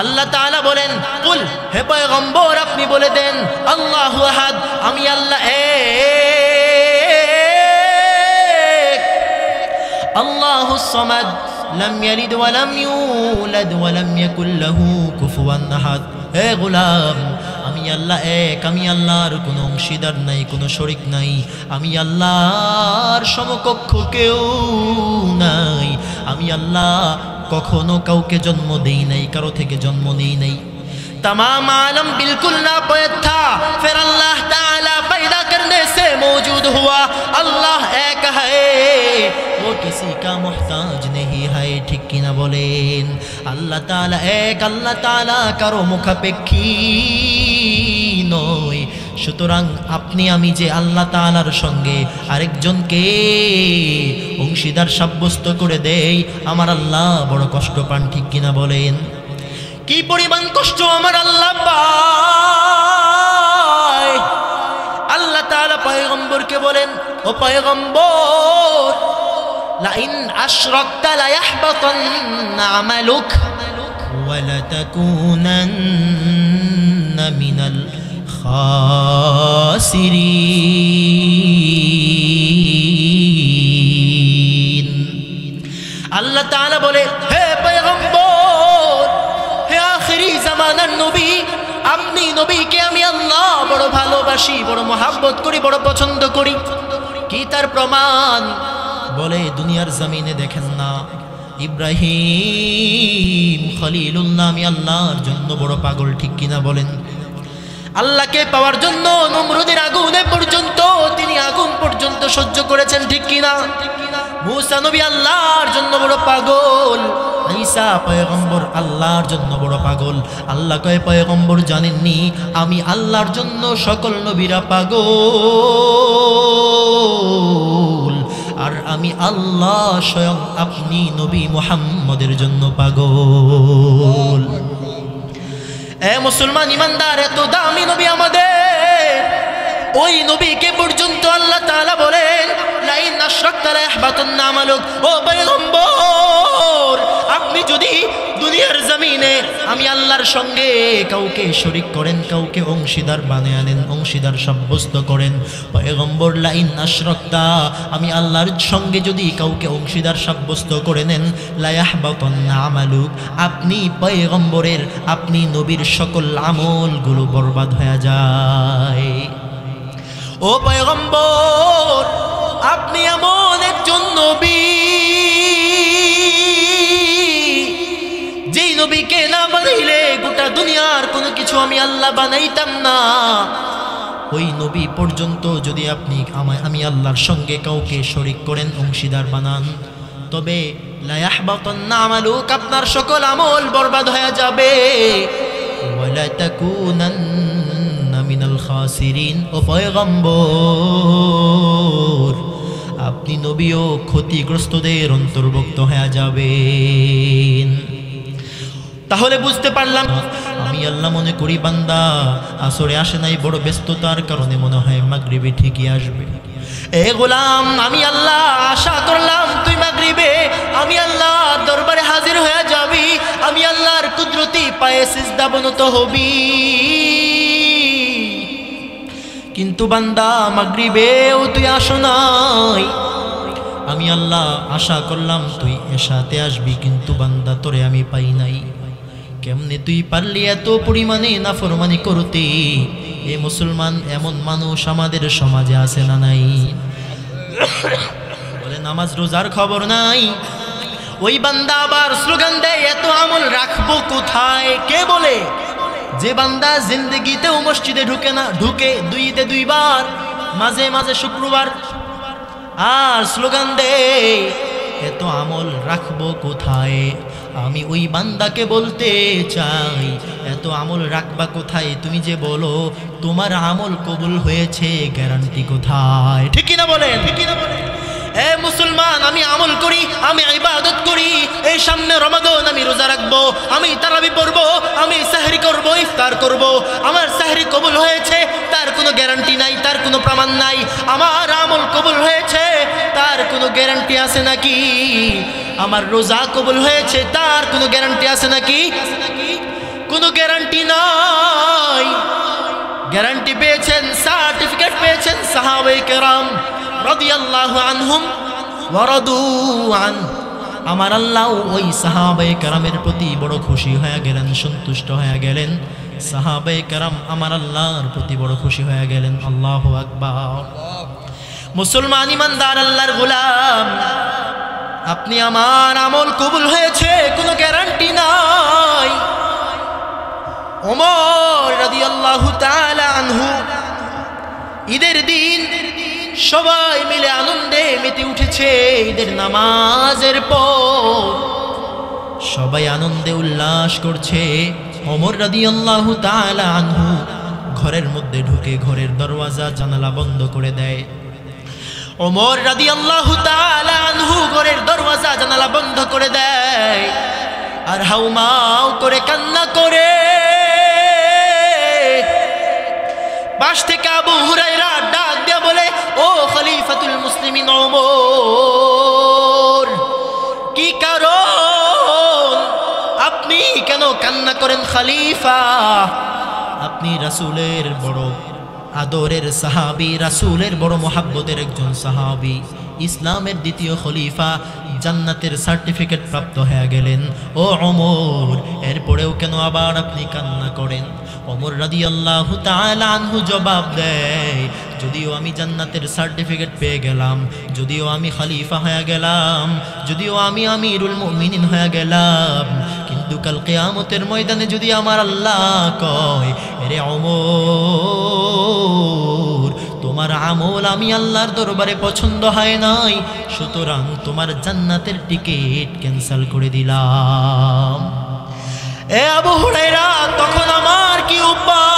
আল্লাহ তাআলা বলেন, কুল, হে পয়গম্বর আপনি বলে দেন আল্লাহু আহাদ, আমি আল্লাহ এক, আল্লাহুস সামাদ, লাম ইয়ালিদ ওয়া লাম ইউলাদ ওয়া লাম ইয়াকুল লাহু কুফুয়ান আহাদ। হে গোলাম, আমি আল্লাহ এক, আমি আল্লাহর কোনো অংশীদার নাই, কোনো শরীক নাই, আমি আল্লাহর সমকক্ষ কেউ নাই। আমি আল্লাহ কখনো কাউকে জন্ম দেই নাই, কারো থেকে জন্ম নেই নাই। तमाम आलम बिल्कुल नापायद था, फिर अल्लाह ताला पैदा करने से मौजूद हुआ। अल्लाह एक है, वो किसी का मोहताज नहीं है, ठीक की ना बोलेन? अल्लाह ताला एक, अल्लाह ताला कारो मुखापेक्षी नय। সুতরাং আপনি আমি যে আল্লাহ তাআলার সঙ্গে আরেকজনকে অংশীদার সাব্যস্ত করে দেই, আমার আল্লাহ বড় কষ্ট পান, ঠিক কিনা বলেন? কি পরিমাণ কষ্ট আমার আল্লাহ পায়। আল্লাহ তাআলা পয়গম্বরকে বলেন, ও পয়গম্বর, লাইন আশরাকতা লায়াহবাতান্না আমালুক ওয়া লাতাকুনান্না মিনাল খাসিরিন। আল্লাহ তাআলা বলে, হে পয়গম্বর, হে আখিরি জামানার নবী, আপনি নবীকে আমি আল্লাহ বড় ভালোবাসি, বড় মহাব্বত করি, বড় পছন্দ করি। কি তার প্রমাণ? বলে দুনিয়ার জমিনে দেখেন না ইব্রাহিম খলিলুল্লাহ আমি আল্লাহর জন্য বড় পাগল, ঠিক কিনা বলেন? আল্লাহকে পাওয়ার জন্য নমরুদের আগুনে পর্যন্ত তিনি আগুন পর্যন্ত সহ্য করেছেন, ঠিক কিনা? মুসা নবী আল্লাহর জন্য বড় পাগল, ঈসা পয়গম্বর আল্লাহর জন্য বড় পাগল। আল্লাহ কয়, পয়গম্বর জানেননি আমি আল্লাহর জন্য সকল নবীরা পাগল, আর আমি আল্লাহ স্বয়ং আপনি নবী মুহাম্মদের জন্য পাগল। এ মুসলমান ইমানদার, এত দামি নবী আমাদের, ওই নবীকে পর্যন্ত আল্লাহ তাআলা বলেন লাইন আশরাকতা লায়াহবাতান্না আমালুক। ও পয়গম্বর, আপনি যদি দুনিয়ার জমিনে আমি আল্লাহর সঙ্গে কাউকে শরীক করেন, কাউকে অংশীদার বানিয়ে আনেন, অংশীদার সাব্যস্ত করেন, পয়গম্বর লাইন আশরাকতা, আমি আল্লাহর সঙ্গে যদি কাউকে অংশীদার সাব্যস্ত করে নেন, লায়াহবাতান্না আমালুক, আপনি পয়গম্বরের, আপনি নবীর সকল আমলগুলো বরবাদ হয়ে যায়। ও পয়গম্বর, আপনি এমন একজন নবী যেই নবীকে না বানাইলে গোটা দুনিয়ার কোনো কিছু আমি আল্লাহ বানাইতাম না। ওই নবী পর্যন্ত যদি আপনি আমি আল্লাহর সঙ্গে কাউকে শরীক করেন, অংশীদার বানান, তবে লা ইয়াহবাতান্না আমালুক, আপনার সকল আমল বরবাদ হয়ে যাবে। ওয়ালা তাকুনান্না মিনাল খাসিরিন। ও পয়গম্বর, আপনি নবীও ক্ষতিগ্রস্তদের অন্তর্ভুক্ত হয়ে যাবেন। তাহলে বুঝতে পারলাম, আমি আল্লাহ মনে করি বান্দা আসরে আসে নাই, বড় ব্যস্ততার কারণে মনে হয় মাগরিবে ঠিকই আসবে। এ গোলাম, আমি আল্লাহ আশা করলাম তুই মাগরিবে আমি আল্লাহর দরবারে হাজির হয়ে যাবি, আমি আল্লাহর কুদরতি পায়ে সিজদা বনত হবি। কিন্তু বান্দা মাগরিবেও তুই আসো নাই, আমি আল্লাহ আশা করলাম তুই এশাতে আসবি, কিন্তু বান্দা তোরে আমি পাই নাই। কেমনে তুই পারলি এত পরিমাণে নাফরমানি করতে? এ মুসলমান, এমন মানুষ আমাদের সমাজে আছে না নাই? বলে নামাজ রোজার খবর নাই। ওই বান্দা আবার স্লোগান দেয়, এত আমল রাখবো কোথায়? কে বলে? যে বান্দা জিন্দগিতেও মসজিদে ঢুকে না, ঢুকে দুইতে দুইবার, মাঝে মাঝে শুক্রবার, আর স্লোগান দেয় এত আমল রাখবো কোথায়? আমি ওই বান্দাকে বলতে চাই, এত আমল রাখবা কোথায়? তুমি যে বলো তোমার আমল কবুল হয়েছে, গ্যারান্টি কোথায়? ঠিক না বলেন? এ মুসলমান, আমি আমল করি, আমি ইবাদত করি, এই সামনে রমাদান আমি রোজা রাখবো, আমি তারাবি পড়বো, আমি সাহরি করবো, ইফতার করব, আমার সাহরি কবুল হয়েছে তার কোনো গ্যারান্টি নাই, তার কোনো প্রমাণ নাই। আমার আমল কবুল হয়েছে তার কোনো গ্যারান্টি আছে নাকি? আমার রোজা কবুল হয়েছে তার কোনো গ্যারান্টি আছে নাকি? কোনো গ্যারান্টি নাই। গ্যারান্টি পেয়েছেন, সার্টিফিকেট পেয়েছেন সাহাবায়ে কেরাম রাদিয়াল্লাহু আনহুম ওয়া রাদু আন। আমার আল্লাহ ওই সাহাবায়ে কেরামের প্রতি বড় খুশি হয়ে গেলেন, সন্তুষ্ট হয়ে গেলেন। সাহাবায়ে কেরাম আমার আল্লাহর প্রতি বড় খুশি হয়ে গেলেন। আল্লাহু আকবার। মুসলমান ইমানদার আল্লাহর গোলাম, আপনি আমার আমল কবুল হয়েছে কোনো গ্যারান্টি নাই। ওমর রাদিয়াল্লাহু তাআলা আনহু ঈদের দিন সবাই মিলে আনন্দে মেতে উঠেছে। ঈদের নামাজের পর সবাই আনন্দে উল্লাস করছে। ওমর রাদিয়াল্লাহু তাআলা আনহু ঘরের মধ্যে ঢুকে ঘরের দরওয়াজা জানালা বন্ধ করে দেয়। ওমর রাদিয়াল্লাহু তাআলা আনহু ঘরের দরওয়াজা জানালা বন্ধ করে দেয়, আর হাউমাউ করে কান্না করে। পাশ থেকে আবু হুরায়রা ডাক দিয়ে বলে, ও খলিফাতুল মুসলিমিন ওমর, কি কারণ? আপনি কেন কান্না করেন খলিফা? আপনি রাসূলের বড় আদরের সাহাবী, রাসূলের বড় মোহাব্বতের একজন সাহাবী, ইসলামের দ্বিতীয় খলিফা, জান্নাতের সার্টিফিকেট প্রাপ্ত হয়ে গেলেন। ও ওমর, এরপরেও কেন আবার আপনি কান্না করেন? ওমর রাদিয়াল্লাহু তাআলা আনহু জবাব দেয়, যদিও আমি জান্নাতের সার্টিফিকেট পেয়ে গেলাম, যদিও আমি খলিফা হয়ে গেলাম, যদিও আমি আমিরুল মুমিনিন হয়ে গেলাম, কিন্তু কাল কিয়ামতের ময়দানে যদি আমার আল্লাহ কয়, এরে ওমর, তোমার আমল আমি আল্লাহর দরবারে পছন্দ হয় নাই, সুতরাং তোমার জান্নাতের টিকিট ক্যান্সেল করে দিলাম। এ আবু হুরায়রা, তখন আমার কি উপায়?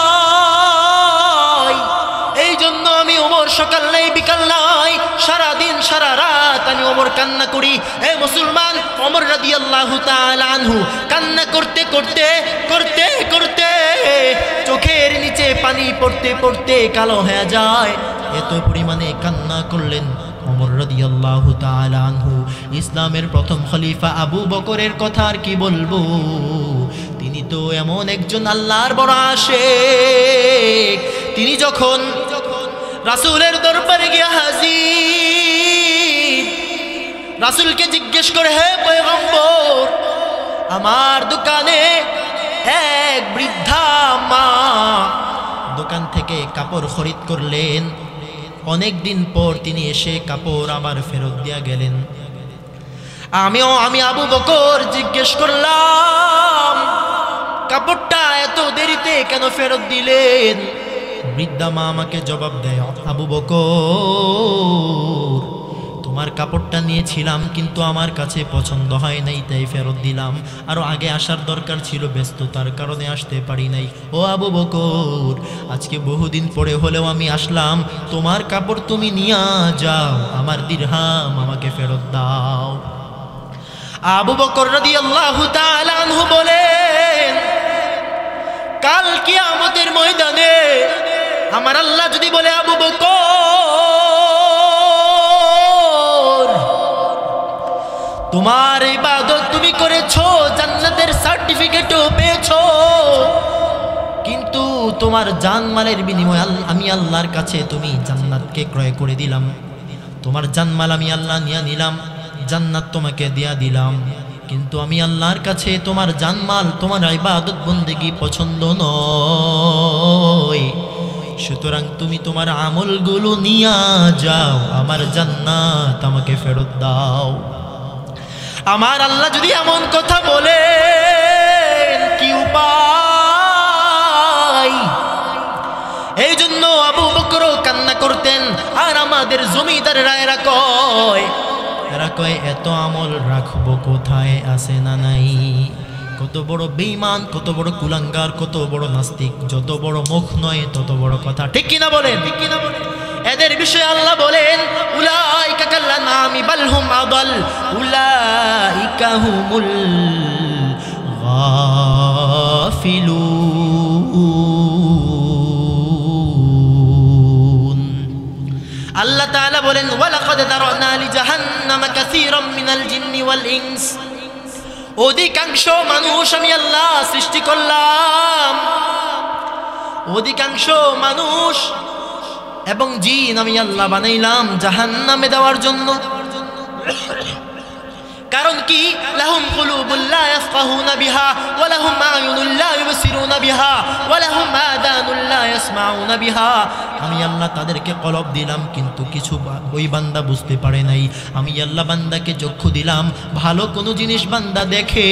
এই জন্য আমি ওমর সকাল নাই বিকাল নাই, সারা দিন সারা রাত আমি ওমর কান্না করি। এ মুসলমান, ওমর রাদিয়াল্লাহু তাআলা আনহু কান্না করতে করতে করতে করতে চোখের নিচে পানি পড়তে পড়তে কালো হয়ে যায়। এত পরিমাণে কান্না করলেন ওমর রাদিয়াল্লাহু তাআলা আনহু। ইসলামের প্রথম খলিফা আবু বকরের কথা আর কি বলবো? তিনি তো এমন একজন আল্লাহর বড় আশিক। তিনি যখন রাসূলের দরবারে গিয়ে হাজির, রাসূলকে জিজ্ঞেস করে, হে পয়গম্বর, আমার দোকানে এক বৃদ্ধা মা দোকান থেকে কাপড় খরিদ করলেন। অনেক দিন পর তিনি এসে কাপড় আবার ফেরত দিয়া গেলেন। আমি আবু বকর জিজ্ঞেস করলাম, কাপড়টা এত দেরিতে কেন ফেরত দিলেন? বৃদ্ধা মা আমাকে জবাব দেয়, আবু বকর, তোমার কাপড়টা নিয়েছিলাম কিন্তু আমার কাছে পছন্দ হয় নাই, তাই ফেরত দিলাম। আরো আগে আসার দরকার ছিল, ব্যস্ততার কারণে আসতে পারি নাই। ও আবু বকর, আজকে বহুদিন পরে হলেও আমি আসলাম, তোমার কাপড় তুমি নিয়ে যাও, আমার দিরহাম আমাকে ফেরত দাও। আবু বকর রাদিয়াল্লাহু তাআলা আনহু বলেন, কাল কিয়ামতের ময়দানে আমার আল্লাহ যদি বলে, আবু বকর, তোমার ইবাদত তুমি করেছো, জান্নাতের সার্টিফিকেটও পেয়েছো, কিন্তু তোমার জানমালের বিনিময়ে আমি আল্লাহর কাছে তুমি জান্নাতকে ক্রয় করে দিলাম, তোমার জানমাল আমি আল্লাহ নিয়ে নিলাম, জান্নাত তোমাকে দিয়া দিলাম, কিন্তু আমি আল্লাহর কাছে তোমার জানমাল তোমার ইবাদত বন্দেগী পছন্দ নয়। সুতরাং তুমি তোমার আমলগুলো নিয়া যাও, আমার জান্নাত আমাকে ফেরত দাও। আমার আল্লাহ যদি এমন কথা বলে কি উপায়? এই জন্য আবু বকর কান্না করতেন। আর আমাদের জমিদার রায়রা কয় এত আমল রাখবো কোথায়, আছে না নাই? কত বড় বেঈমান, কত বড় কুলাঙ্গার, কত বড় নাস্তিক, যত বড় মুখ নয় তত বড় কথা। ঠিক কিনা বলেন? ঠিক কিনা বলেন? এদের বিষয়ে আল্লাহ বলেন উলাইকা কাল্লানামি বাল হুম আদাল উলাইকা হুমুল গাফিলুন। আল্লাহ তাআলা বলেন ওয়ালাকাদ দারানা লিজাহান্নামা কাসীরাম মিনাল জিন্নি ওয়াল ইনস। অধিকাংশ মানুষ আমি আল্লাহ সৃষ্টি করলাম, অধিকাংশ মানুষ এবং জিন আমি আল্লাহ বানাইলাম জাহান্নামে দেওয়ার জন্য। কারণ কি? লাহুম কুলুবুল লা ইয়াফকাহুনা বিহা ওয়া লাহুম আ'য়ুনুল লা ইউবসিরুনা বিহা ওয়া লাহুম আযানুল লা ইয়াসমাউনা বিহা। আমি আল্লাহ তাদেরকে কলব দিলাম, কিন্তু কিছু ওই বান্দা বুঝতে পারে নাই। আমি আল্লাহ বান্দাকে চক্ষু দিলাম, ভালো কোনো জিনিস বান্দা দেখে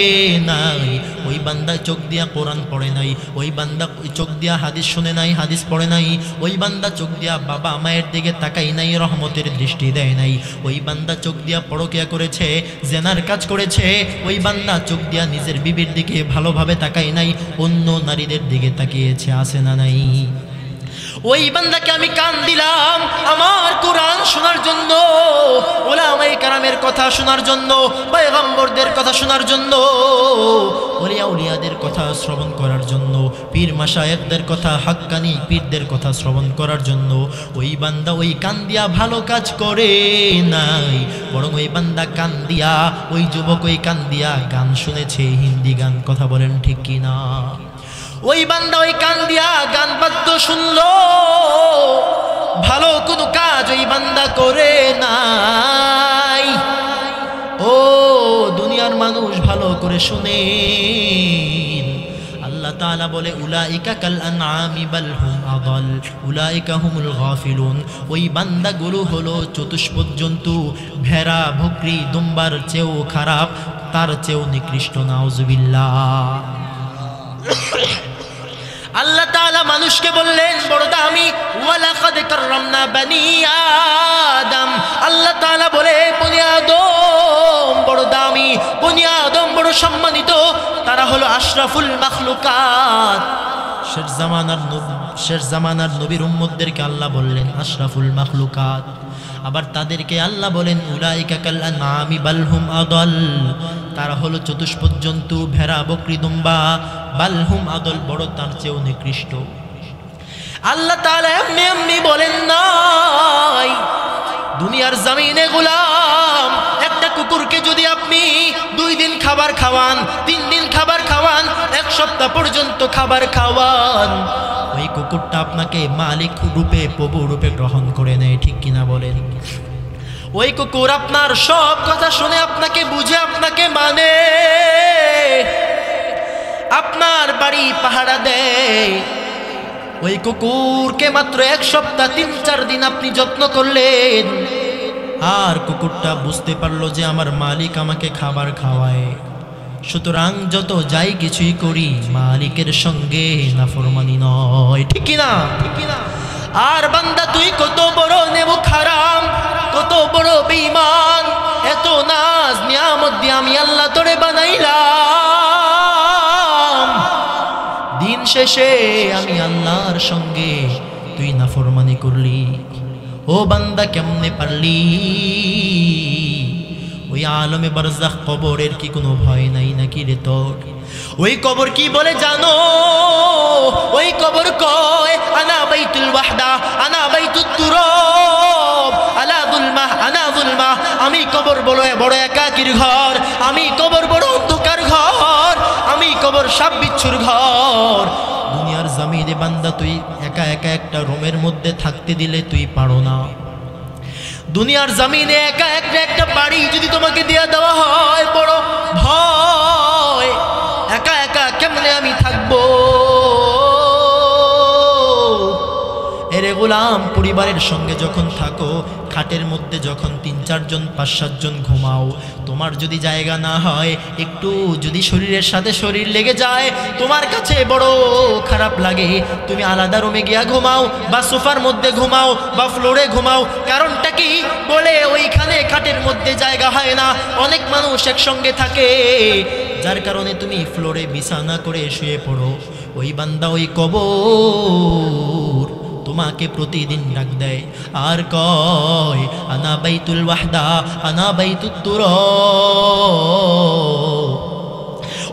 নাই। ওই বান্দা চোখ দিয়া কোরআন পড়ে নাই, ওই বান্দা চোখ দিয়া হাদিস শুনে নাই, হাদিস পড়ে নাই। ওই বান্দা চোখ দিয়া বাবা মায়ের দিকে তাকাই নাই, রহমতের দৃষ্টি দেয় নাই। ওই বান্দা চোখ দিয়া পরকিয়া করেছে, জেনার কাজ করেছে। ওই বান্দা চোখ দিয়া নিজের বিবির দিকে ভালোভাবে তাকাই নাই, অন্য নারীদের দিকে তাকিয়েছে, আছে না নাই? ওই বান্দাকে আমি কান দিলাম আমার কোরআন শোনার জন্য, উলামায়ে কেরামের কথা শোনার জন্য, পয়গম্বরদের কথা শোনার জন্য, ওলিয়া উলিয়াদের কথা শ্রবণ করার জন্য, পীর মাশায়েখদের কথা, হাক্কানি পীরদের কথা শ্রবণ করার জন্য। ওই বান্দা ওই কান দিয়া ভালো কাজ করে নাই, বরং ওই বান্দা কান দিয়া, ওই যুবক ওই কান দিয়া গান শুনেছে, হিন্দি গান। কথা বলেন ঠিক কিনা? ওই বান্দা ওই কান দিয়া গান বাদ্য শুনলো, ভালো কোনো কাজ ওই বান্দা করে নাই। ও দুনিয়ার মানুষ ভালো করে শুনেন, আল্লাহ তাআলা বলে উলাইকা কাল আনআমি বাল হুম আদাল উলাইকা হুমুল গাফিলুন। ওই বান্দাগুলো হলো চতুষ্পদ জন্তু, ভেড়া, বকরি, দুম্বার চেয়েও খারাপ, তার চেয়েও নিকৃষ্ট। নাউজুবিল্লাহ। আল্লাহ তাআলা মানুষকে বললেন বড় দামি, ওয়ালাকাদ কাররামনা বানি আদম। আল্লাহ তাআলা বলে বনি আদম বড় দামি, বনি আদম বড় সম্মানিত, তারা হলো আশরাফুল মাখলুকাত। শেষ জামানার নবীর উম্মতদেরকে আল্লাহ বললেন আশরাফুল মাখলুকাত। আবার তাদেরকে আল্লাহ বলেন উলাইকা কাল আনআমি বাল হুম আদাল, তারা হলো চতুষ্পদ জন্তু, ভেড়া, বকরি, দুম্বা, বাল হুম আদাল, বড় তার চেয়েও নিকৃষ্ট। আল্লাহ তাআলা এমনি এমনি বলেন নাই। দুনিয়ার জমিনে গোলাম, একটা কুকুরকে যদি আপনি 2 দিন খাবার খাওয়ান, 3 দিন খাবার খাওয়ান, 1 সপ্তাহ পর্যন্ত খাবার খাওয়ান, ওই কুকুরটা আপনাকে মালিক রূপে, প্রভু রূপে গ্রহণ করে নেয়। ঠিক কিনা বলেন? ওই কুকুর আপনার সব কথা শুনে, আপনাকে বুঝে, আপনাকে মানে, আপনার বাড়ি পাহারা দেয়। ওই কুকুরকে মাত্র 1 সপ্তাহ 3-4 দিন আপনি যত্ন করলেন, আর কুকুরটা বুঝতে পারলো যে আমার মালিক আমাকে খাবার খাওয়ায়। সুতরাং যত যাই কিছুই করি মালিকের সঙ্গে নাফরমানি নয়। ঠিক কিনা? ঠিক কিনা? আর বান্দা তুই কত বড় নেমুখ হারাম, কত বড় বেঈমান, এত নাজ নিয়ামত দিয়ে আমি আল্লাহ তোরে বানাইলাম, দিন শেষে আমি আল্লাহর সঙ্গে তুই নাফরমানি করলি। ও বান্দা কেমনে পারলি? ওই আলমে বারজাখ কবরের কি কোনো ভয় নাই নাকি রে তোর? ওই কবর কি বলে জানো? ওই কবর কয় আনা বাইতুল ওয়াহদা আনা বাইতুত তুরাব আলা যুলমাহ আনা যুলমাহ। আমি কবর বড় একাকির ঘর, আমি কবর বড় অন্ধকার ঘর, আমি কবর সাপ বিচ্ছুর ঘর। দুনিয়ার জমিনে বান্দা তুই একা একা একটা রুমের মধ্যে থাকতে দিলে তুই পারো না। দুনিয়ার জমিনে একা একটা বাড়ি যদি তোমাকে দিয়ে দেওয়া হয়, বড় ভয়, একা একা কেমনে আমি থাকবো। এরে গোলাম, পরিবারের সঙ্গে যখন থাকো, খাটের মধ্যে যখন 3-4 জন 5-7 জন ঘুমাও, তোমার যদি জায়গা না হয়, একটু যদি শরীরের সাথে শরীর লেগে যায়, তোমার কাছে বড় খারাপ লাগে। তুমি আলাদা রুমে গিয়া ঘুমাও, বা সোফার মধ্যে ঘুমাও, বা ফ্লোরে ঘুমাও। কারণটা কি? বলে ওইখানে খাটের মধ্যে জায়গা হয় না, অনেক মানুষ একসঙ্গে থাকে, যার কারণে তুমি ফ্লোরে বিছানা করে শুয়ে পড়ো। ওই বান্দা ওই কবর তোমাকে প্রতিদিন ডাক দেয় আর কয়, আনা বাইতুল ওয়াহদা, আনা বাইতুত তুরাব।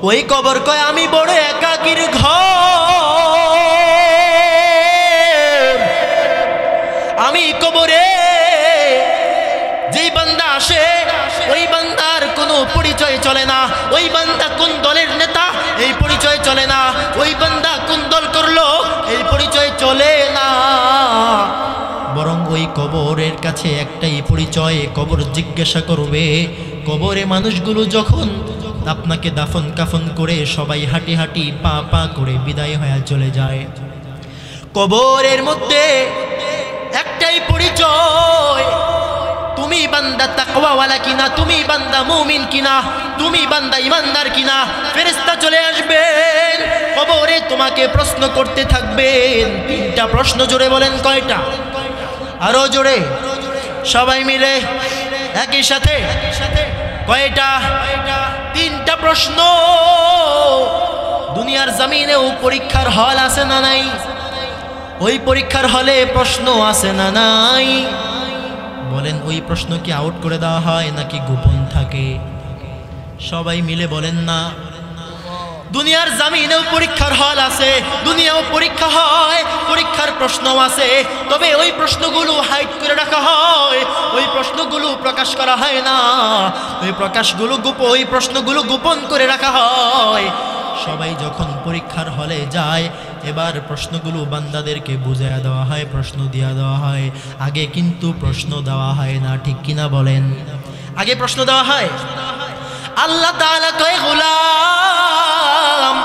ওই কবর কয়, আমি বড় একাকীর ঘর। আমি কবরে যেই বান্দা আসে, ওই বান্দার কোনো পরিচয় চলে না। ওই বান্দা কোন দলের নেতা, এই পরিচয় চলে না। ওই বান্দা কোন দল করলো, এই পরিচয় চলে না। বরং ওই কবরের কাছে একটাই পরিচয়, কবর জিজ্ঞাসা করবে। কবরে মানুষগুলো যখন আপনাকে দাফন কাফন করে সবাই হাঁটি হাঁটি পা পা করে বিদায় হয়ে চলে যায়, কবরের মধ্যে একটাই পরিচয়, তুমি বান্দা তাকওয়াওয়ালা কিনা, তুমি বান্দা মুমিন কিনা, তুমি বান্দা ইমানদার কিনা। ফেরেশতা চলে আসবেন, কবরে তোমাকে প্রশ্ন করতে থাকবেন। 3টা প্রশ্ন। জোরে বলেন কয়টা? আরো জোরে, সবাই মিলে একই সাথে। কয়টা? 3টা প্রশ্ন। দুনিয়ার জমিনেও পরীক্ষার হল আছে না নাই? ওই পরীক্ষার হলে প্রশ্ন আছে না নাই? বলেন, ওই প্রশ্ন কি আউট করে দেওয়া হয় নাকি গোপন থাকে? সবাই মিলে বলেন না। দুনিয়ার জমিনেও পরীক্ষার হল আছে, দুনিয়াও পরীক্ষা হয়, পরীক্ষার প্রশ্ন আছে, তবে ওই প্রশ্নগুলো হাইড করে রাখা হয়, ওই প্রশ্নগুলো প্রকাশ করা হয় না, ওই প্রশ্নগুলো গোপন করে রাখা হয়। সবাই যখন পরীক্ষার হলে যায়, এবার প্রশ্নগুলো বান্দাদেরকে বুঝিয়ে দেওয়া হয়, প্রশ্ন দিয়ে দেওয়া হয়। আগে কিন্তু প্রশ্ন দেওয়া হয় না, ঠিক কিনা বলেন? আগে প্রশ্ন দেওয়া হয়। আল্লাহ তাআলা কয়, গোলাম,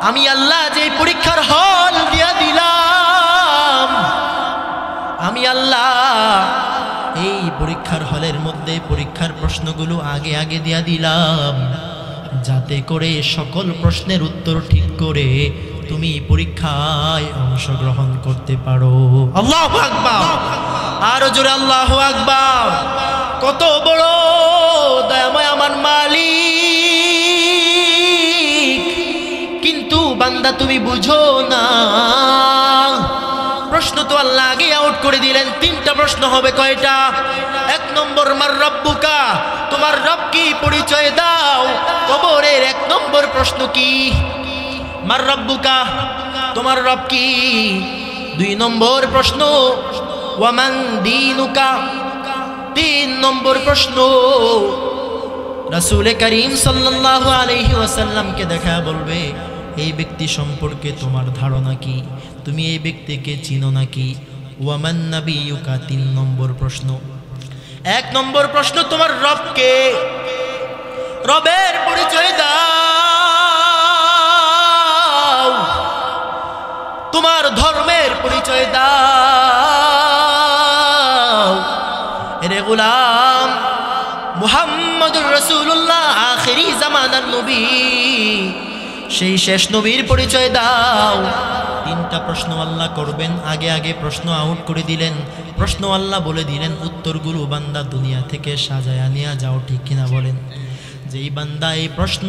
আমি আল্লাহ যে পরীক্ষার হল দিয়া দিলাম, আমি আল্লাহ এই পরীক্ষার হলের মধ্যে পরীক্ষার প্রশ্নগুলো আগে আগে দিয়া দিলাম, যাতে করে সকল প্রশ্নের উত্তর ঠিক করে তুমি পরীক্ষায় অংশগ্রহণ করতে পারো। আল্লাহু আকবার। আরো জোরে আল্লাহু আকবার। কত বড় দয়াময় আমার মালিক, কিন্তু বান্দা তুমি বুঝো না। প্রশ্ন তো আল্লাহ আগে আউট করে দিলেন। 3টা প্রশ্ন হবে। কয়টা? 1 নম্বর, মার রব্বুকা, তোমার রব কি, পরিচয় দাও। কবরের 1 নম্বর প্রশ্ন কি? মার রব্বুকা, তোমার রব কি। 2 নম্বর প্রশ্ন, ওয়ামান দীনুকা। 3 নম্বর প্রশ্ন, রাসূল করিম সাল্লাল্লাহু আলাইহি ওয়াসাল্লামকে দেখা বলবে, এই ব্যক্তি সম্পর্কে তোমার ধারণা কি, তুমি এই ব্যক্তিকে চিনো নাকি। ওয়ামান নাবিয়ুকা, 3 নম্বর প্রশ্ন। 1 নম্বর প্রশ্ন, তোমার রবকে, রবের পরিচয় দাও, তোমার ধর্মের পরিচয় দাও। এরে গোলাম, মুহাম্মদুর রাসূলুল্লাহ আখিরি জামানার নবী, সেই শেষ নবীর পরিচয় দাও। 3টা প্রশ্ন আল্লাহ করবেন। আগে আগে প্রশ্ন আউট করে দিলেন। প্রশ্ন আল্লাহ বলে দিলেন, উত্তরগুলো বান্দা দুনিয়া থেকে সাজায়া নিয়ে যাও, ঠিক কিনা বলেন? যেই বান্দা এই প্রশ্ন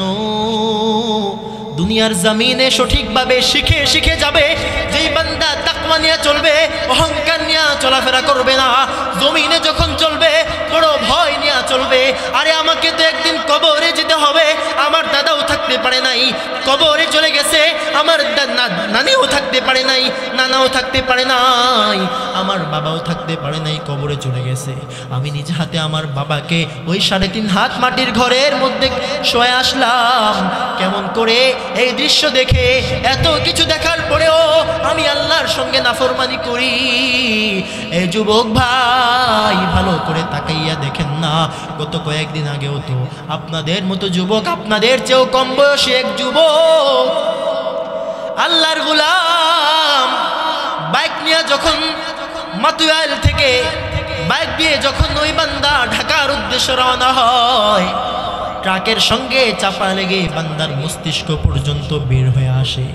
দুনিয়ার জমিনে সঠিকভাবে শিখে শিখে যাবে, যেই বান্দা তাকওয়া নিয়ে চলবে, অহংকার নিয়ে চলাফেরা করবে না, জমিনে যখন চলবে বড় ভয় নিয়ে চলবে। আরে আমাকে তো একদিন কবরে যেতে হবে, আমার দাদাও থাকতে থাকতে পারে নাই, কবরে চলে গেছে। আমার নানিও থাকতে পারে নাই, নানাও থাকতে পারে নাই, আমার বাবাও থাকতে পারে নাই, কবরে চলে গেছে। আমি নিজ হাতে আমার বাবাকে ওই 3.5 হাত মাটির ঘরের মধ্যে শোয়ে আসলাম। কেমন করে এই দৃশ্য দেখে, এত কিছু দেখার পরেও আমি আল্লাহর সঙ্গে নাফরমানি করি? এই যুবক ভাই, ভালো করে তাকাইয়া দেখেন না, গত কয়েকদিন আগেও তো আপনাদের মতো যুবক, আপনাদের চেয়েও কম বয়সী এক যুবক, আল্লাহর গোলাম, বাইক নিয়ে যখন মাতুয়াইল থেকে বাইক দিয়ে যখন ওই বান্দা ঢাকার উদ্দেশ্যে রওনা হয়, ট্রাকের সঙ্গে চাপা লেগে বান্দার মস্তিষ্ক পর্যন্ত বের হয়ে আসে।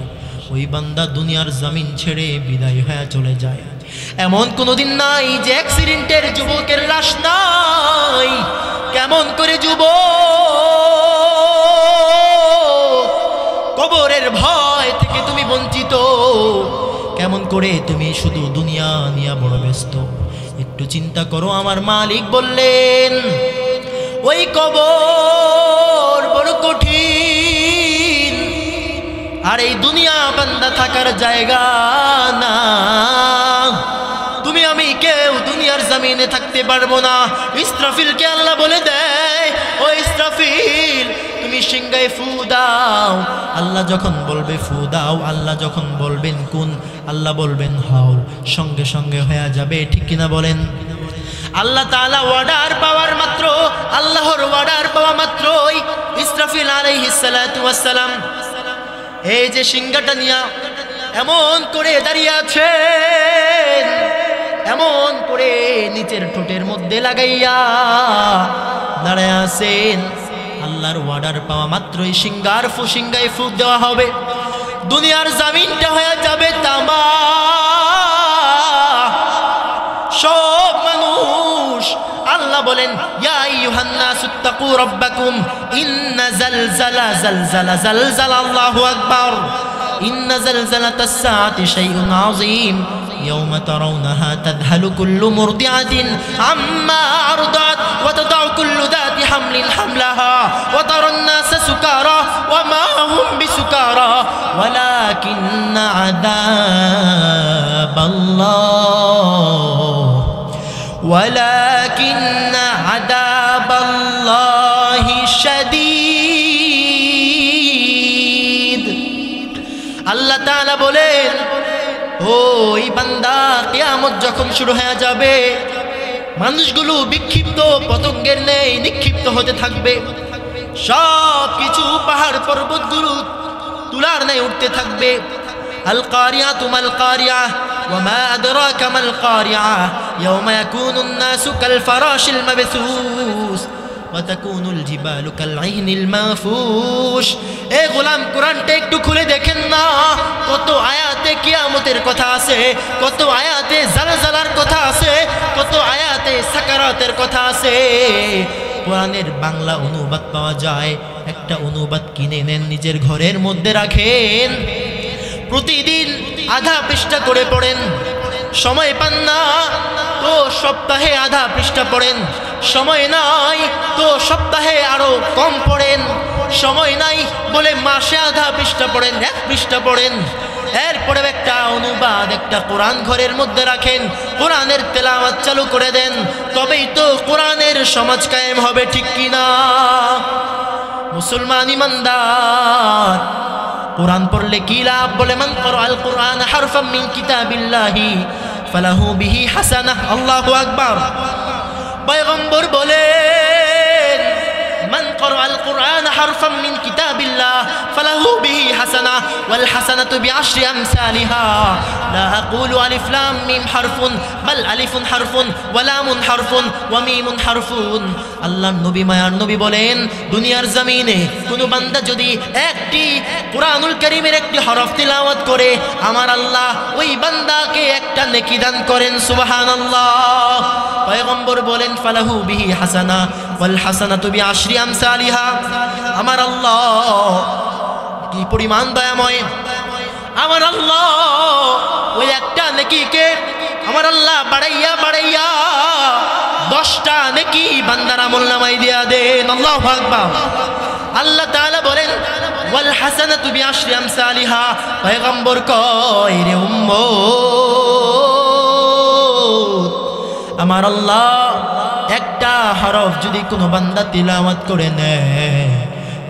ওই বান্দা দুনিয়ার জমিন ছেড়ে বিদায় হয়ে চলে যায়। এমন কোনোদিন নাই যে অ্যাক্সিডেন্টের যুবকের লাশ নাই। কেমন করে যুবক কবরের ভয় থেকে তুমি বঞ্চিত? কেমন করে তুমি শুধু দুনিয়া নিয়ে বড় ব্যস্ত? একটু চিন্তা করো। আমার মালিক বললেন, ওই কবর বড় কঠিন, আর এই দুনিয়া বান্দা থাকার জায়গা না। তুমি আমি কেউ দুনিয়ার জমিনে থাকতে পারবো না। ইসরাফিলকে আল্লাহ বলে দেয়, ও ইসরাফিল, তুমি সিংহায় ফু দাও। আল্লাহ যখন বলবে ফু দাও, আল্লাহ যখন বলবেন কুন, আল্লাহ বলবেন হাউল, সঙ্গে সঙ্গে হয়ে যাবে। ঠিক কিনা বলেন? আল্লাহ তাআলা ওয়ার্ডার পাওয়ার মাত্র, আল্লাহর ওয়ার্ডার পাওয়া মাত্রই ইসরাফিল আলাইহিস সালাতু ওয়াস সালাম এই যে সিংহাটা নিয়া এমন করে দাঁড়িয়ে আছেন, এমন করে নিচের ঠোঁটের মধ্যে লাগাইয়া দাঁড়ায় আছেন। আল্লাহর ওয়ার্ডার পাওয়া মাত্রই সিংহায় ফুক দেওয়া হবে। দুনিয়ার জমিনটা হয়ে যাবে তামা। সব মানুষ, আল্লাহ বলেন, ইয়া আইয়ুহান নাসু তাকু রাব্বাকুম ইন্না জালজালা আল্লাহু আকবার ইন্না জালজালাতাস সাআতি শাইউন আযীম ইয়াওমা তারাউনাহা তাযহালু কুল্লু মুরদিআতিন আম্মা আরদাত ওয়া তাদাউ কুল্লু যাতি হামলিন হামলাহা ওয়া তারান নাসা সুকারা ওয়া মা হুম বিসুকারা ওয়ালাকিন্না আযাবাল্লাহ ولكن عذاب الله شديد। আল্লাহ তাআলা বলেন, ওই বান্দা, কিয়ামত যখন শুরু হয়ে যাবে, মানুষগুলো বিক্ষিপ্ত পতঙ্গের ন্যায় নিক্ষিপ্ত হতে থাকবে। সব কিছু পাহাড় পর্বতগুলো তুলার ন্যায় উঠতে থাকবে। আল কারিয়াতু মাল কারিয়া وما أدراك ما القارعة يوم يكون الناس كالفراش المبثوث وتكون الجبال كالعهن المنفوش। এ গোলাম, কোরআনটা একটু খুলে দেখেন না, কত আয়াতে কিয়ামতের কথা আছে, কত আয়াতে জালজালার কথা আছে, কত আয়াতে সাকারাতের কথা আছে। কোরআনের বাংলা অনুবাদ পাওয়া যায়, একটা অনুবাদ কিনে নেন, নিজের ঘরের মধ্যে রাখেন, প্রতিদিন আধা পৃষ্ঠা করে পড়েন। সময় পান না তো সপ্তাহে আধা পৃষ্ঠা পড়েন, সময় নাই তো সপ্তাহে আরো কম পড়েন, সময় নাই বলে মাসে আধা পৃষ্ঠা পড়েন, 1 পৃষ্ঠা পড়েন। এরপরে একটা অনুবাদ, একটা কোরআন ঘরের মধ্যে রাখেন, কোরআনের তেলাওয়াত চালু করে দেন, তবেই তো কোরআনের সমাজ কায়েম হবে। ঠিক কিনা? মুসলমান ইমানদার, কোরআন পড়লে কি লাভ? বলে, মান ক্বারাআল কুরআন হারফাম মিন কিতাবিল্লাহি ফালাহু বিহি হাসানাহ। আল্লাহু আকবার। পয়গম্বর বলেন, মান ক্বারাআল কুরআন হারফাম মিন কিতাবিল্লাহ ফালাহু বিহি হাসানাহ ওয়াল হাসানাতু বিআশরি আমসালিহা লা আকুলু আলিফ লাম মিম হারফুন বাল আলিফুন হারফুন ওয়া লামুন হারফুন ওয়া মিমুন হারফুন। আল্লাহর নবী, মায়ার নবী বলেন, দুনিয়ার জমিনে কোনো বান্দা যদি একটি কুরআনুল কারীমের একটি হরফ তিলাওয়াত করে, আমার আল্লাহ ওই বান্দাকে একটা নেকি দান করেন। সুবহানাল্লাহ। পয়গম্বর বলেন, ফালাহু বিহি হাসানাহ ওয়াল হাসানাতু বিআশরি আমসালিহা। আমার আল্লাহ কি পরিমাণ দয়াময়! আমার আল্লাহ ওই একটা নেকিকে আমার আল্লাহ বাড়াইয়া বাড়াইয়া 10টা নেকি বান্দার আমলনামায় দিয়া দেন। আল্লাহু আকবার। আল্লাহ তাআলা বলেন ওয়াল হাসানাতু বিআশরি আমসালিহা, পয়গম্বর কয় রে উম্মত আমার আল্লাহ একটা হরফ যদি কোনো বান্দা তিলাওয়াত করে নেয়,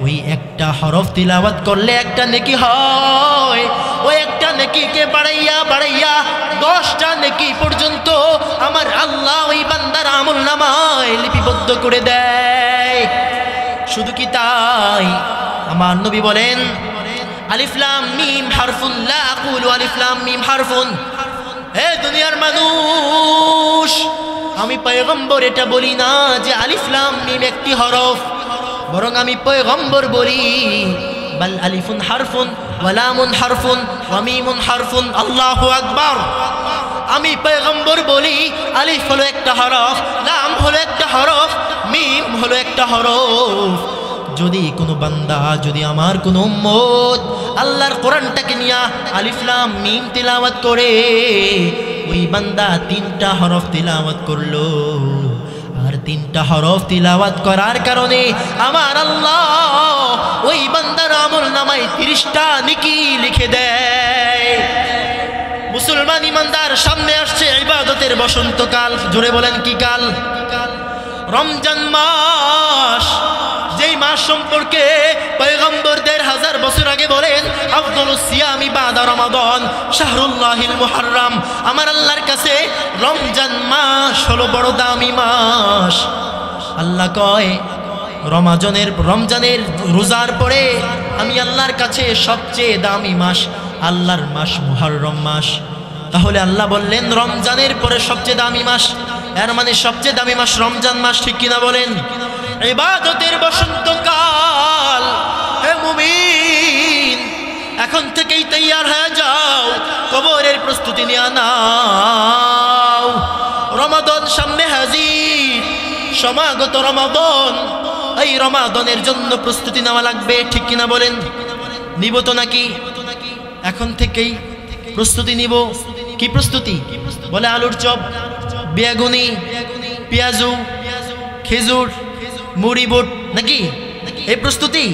ওই একটা হরফ তিলাওয়াত করলে একটা নেকি হয়, ওই একটা নেকিকে বাড়াইয়া বাড়াইয়া 10টা নেকি পর্যন্ত আমার আল্লাহ ওই বান্দার আমলনামায় লিপিবদ্ধ করে দেয়। শুধু কি তাই, আমার নবী বলেন আলিফ লাম মিম হারফুন লা আকুলু আলিফ লাম মিম হারফুন। হে দুনিয়ার মানুষ, আমি পয়গম্বর এটা বলি না যে আলিফ লাম মিম একটি হরফ, বরং আমি পয়গম্বর বলি বাল আলিফুন হারফুন ওয়া লামুন হারফুন ওয়া মিমুন হারফুন। আল্লাহু আকবার। আমি পয়গম্বর বলি আলিফ হলো একটা হরফ, লাম হলো একটা হরফ, মিম হলো একটা হরফ। যদি কোনো বান্দা, যদি আমার কোনো উম্মত আল্লাহর কোরআনটাকে নিয়ে আলিফ লাম মিম তিলাওয়াত করে, ওই বান্দা 3টা হরফ তিলাওয়াত করলো, আর 3টা হরফ তিলাওয়াত করার কারণে আমার আল্লাহ ওই বান্দার আমলনামায় 30টা নেকি লিখে দেয়। মুসলমান ইমানদার, সামনে আসছে ইবাদতের বসন্তকাল। জোরে বলেন কি কাল? রমজান মাস, যেই মাস সম্পর্কে পয়গম্বর 1500 বছর আগে বলেন আফদালুস সিয়ামি বাদা রমাদান শাহরুল্লাহিল মুহাররম। আমার আল্লাহর কাছে রমজান মাস হলো বড় দামি মাস। আল্লাহ কয় রমজানের রোজার পরে আমি আল্লাহর কাছে সবচেয়ে দামি মাস আল্লাহর মাস মুহররম মাস। তাহলে আল্লাহ বললেন রমজানের পরে সবচেয়ে দামি মাস, এর মানে সবচেয়ে দামি মাস রমজান মাস, ঠিক কিনা বলেন? ইবাদতের বসন্তকাল। হে মুমিন, এখন থেকেই তৈয়ার হয়ে যাও, কবরের প্রস্তুতি নিয়ে নাও। রমাদান সামনে হাজির, সমাগত রমাদান। এই রমাদানের জন্য প্রস্তুতি নেওয়া লাগবে, ঠিক কিনা বলেন? নিব তো নাকি? এখন থেকেই প্রস্তুতি নিব। কি প্রস্তুতি? বলে আলুর চপ, বেগুনি, পেঁয়াজু, খেজুর, মুড়ি, বুট, নাকি এই প্রস্তুতি?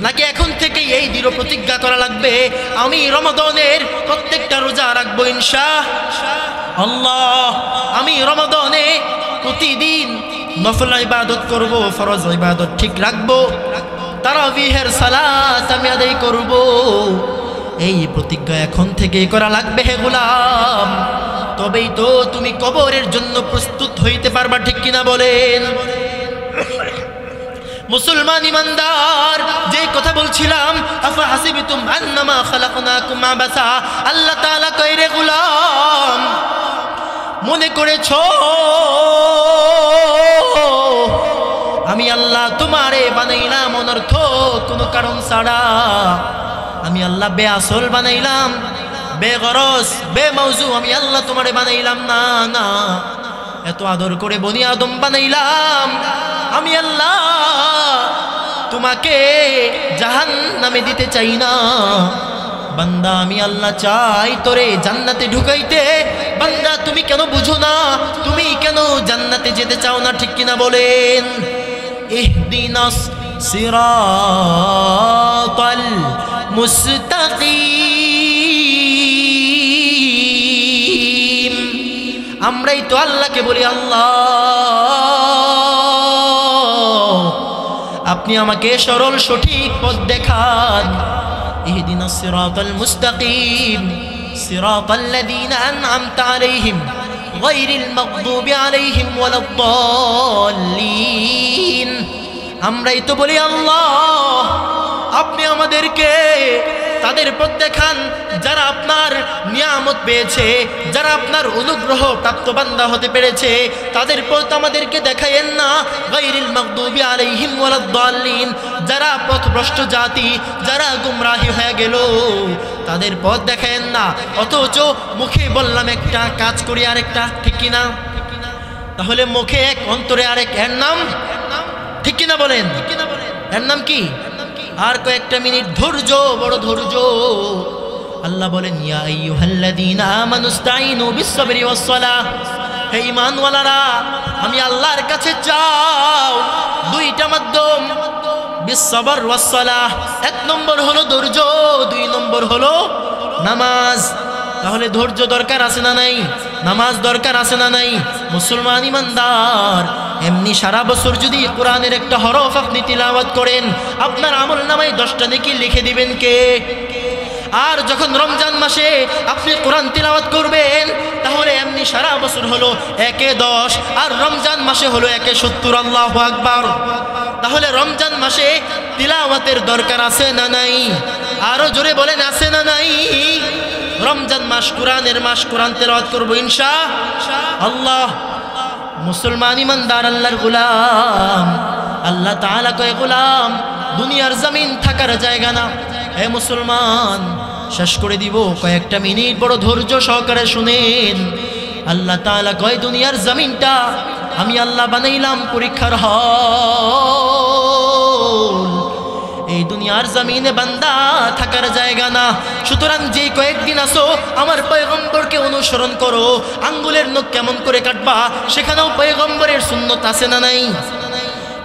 নাকি এখন থেকে এই দৃঢ় প্রতিজ্ঞা করা লাগবে আমি রমাদানের প্রত্যেকটা রোজা রাখবো ইনশাআল্লাহ, আমি রমাদানে প্রতিদিন নফল ইবাদত করব, ফরজ ইবাদত ঠিক রাখবো, তারাবিহের সালাত আমি আদায় করব। এই প্রতিজ্ঞা এখন থেকে করা লাগবে হে গোলাম, তবেই তো তুমি কবরের জন্য প্রস্তুত হইতে পারবা, ঠিক কিনা বলেন? মুসলমান ইমানদার, যে কথা বলছিলাম আফা হাসিবতুম আন্নামা খালাকনাকুম আবাসা, আল্লাহ তাআলা কয় রে গোলাম, মনে করেছো আমি আল্লাহ তোমারে বানাইলাম অনর্থ কোনো কারণ ছাড়া? আমি আল্লাহ বেআসল বানাইলাম, বেগরজ, বেমৌজু আমি আল্লাহ তোমারে বানাইলাম না। না, এত আদর করে বনি আদম বানাইলাম আমি আল্লাহ, তোমাকে জাহান্নামে দিতে চাই না। বান্দা আমি আল্লাহ চাই তোরে জান্নাতে ঢুকাইতে। বান্দা তুমি কেন বুঝো না? তুমি কেন জান্নাতে যেতে চাও না, ঠিক কিনা বলেন? ইহদিনাস সিরাতাল মুস্তাকিম। আমরাই তো আল্লাহকে বলি আল্লাহ আপনি আমাকে সরল সঠিক পথ দেখান। ইহদিনাস সিরাতাল মুস্তাকিম সিরাতাল্লাযীনা আন'আমতা আলাইহিম গায়রিল মাগদুবি আলাইহিম ওয়ালাদ-দাল্লিন। আমরাই তো বলি আল্লাহ আপনি আমাদেরকে তাদের পথ দেখান যারা আপনার নিয়ামত পেয়েছে, যারা আপনার অনুগ্রহ প্রাপ্ত বান্দা হতে পেরেছে, তাদের পথ আমাদেরকে দেখায়েন না। গায়রিল মাগদুবি আলাইহিম ওয়ালাদ-দাল্লিন, যারা পথভ্রষ্ট জাতি, যারা গুমরাহি হয়ে গেল, তাদের পথ দেখায়েন না। অথচ মুখে বললাম একটা, কাজ করি আরেকটা, ঠিক কিনা? তাহলে মুখে এক, অন্তরে আরেক, এর নাম ঠিক কিনা বলেন? এর নাম কি? আর কয়েকটা মিনিট ধৈর্য, বড় ধৈর্য। আল্লাহ বলেন ইয়া আইয়ুহাল্লাযীনা আমানুস্তাঈনু বিস-সাবরি ওয়াস-সালাহ। হে ঈমানওয়ালারা, আমি আল্লাহর কাছে চাও দুইটা মাধ্যম, বিসসবর ওয়াসসালাহ। 1 নম্বর হলো ধৈর্য, 2 নম্বর হলো নামাজ। তাহলে ধৈর্য দরকার আছে না নাই? নামাজ দরকার আছে না নাই? মুসলমান ইমানদার, এমনি সারা বছর যদি কোরআনের একটা হরফ আপনি তিলাওয়াত করেন, আপনার আমল নামায় 10টা নেকি লিখে দিবেন কে? আর যখন রমজান মাসে আপনি কোরআন তিলাওয়াত করবেন, তাহলে এমনি সারা বছর হলো 1 এ 10, আর রমজান মাসে হলো 1 এ 70। আল্লাহু আকবার। তাহলে রমজান মাসে তিলাওয়াতের দরকার আছে না নাই? আরো জোরে বলেন, আছে না নাই? রমজান মাস কোরআনের মাস, কোরআন তিলাওয়াত করব ইনশাআল্লাহ। মুসলমান ইমানদার, আল্লাহর গোলাম, আল্লাহ তাআলা কয় গোলাম দুনিয়ার জমিন থাকার জায়গা না। হে মুসলমান, শেষ করে দিব, কয়েকটা মিনিট বড় ধৈর্য সহকারে শুনেন। আল্লাহ তাআলা কয় দুনিয়ার জমিনটা আমি আল্লাহ বানাইলাম পরীক্ষার হল। এই দুনিয়ার জমিনে বান্দা থাকার জায়গা না। সুতরাং যে কয়েকদিন আসো আমার পয়গম্বরকে অনুসরণ করো। আঙ্গুলের নখ কেমন করে কাটবা, সেখানেও পয়গম্বরের সুন্নত আছে না নাই?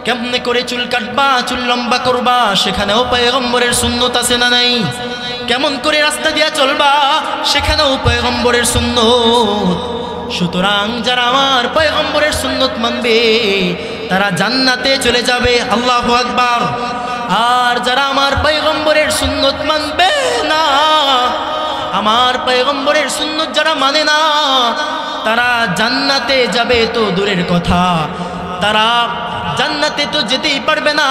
কেমনে করে চুল কাটবা, চুল লম্বা করবা, সেখানেও পয়গম্বরের সুন্নত আছে না নাই? কেমন করে রাস্তা দিয়া চলবা, সেখানেও পয়গম্বরের সুন্নত। সুতরাং যারা আমার পয়গম্বরের সুন্নত মানবে তারা জান্নাতে চলে যাবে। আল্লাহু আকবার। আর যারা আমার পয়গম্বরের সুন্নত মানবে না, আমার পয়গম্বরের সুন্নত যারা মানে না, তারা জান্নাতে যাবে তো দূরের কথা, তারা জান্নাতে তো যেতেই পারবে না।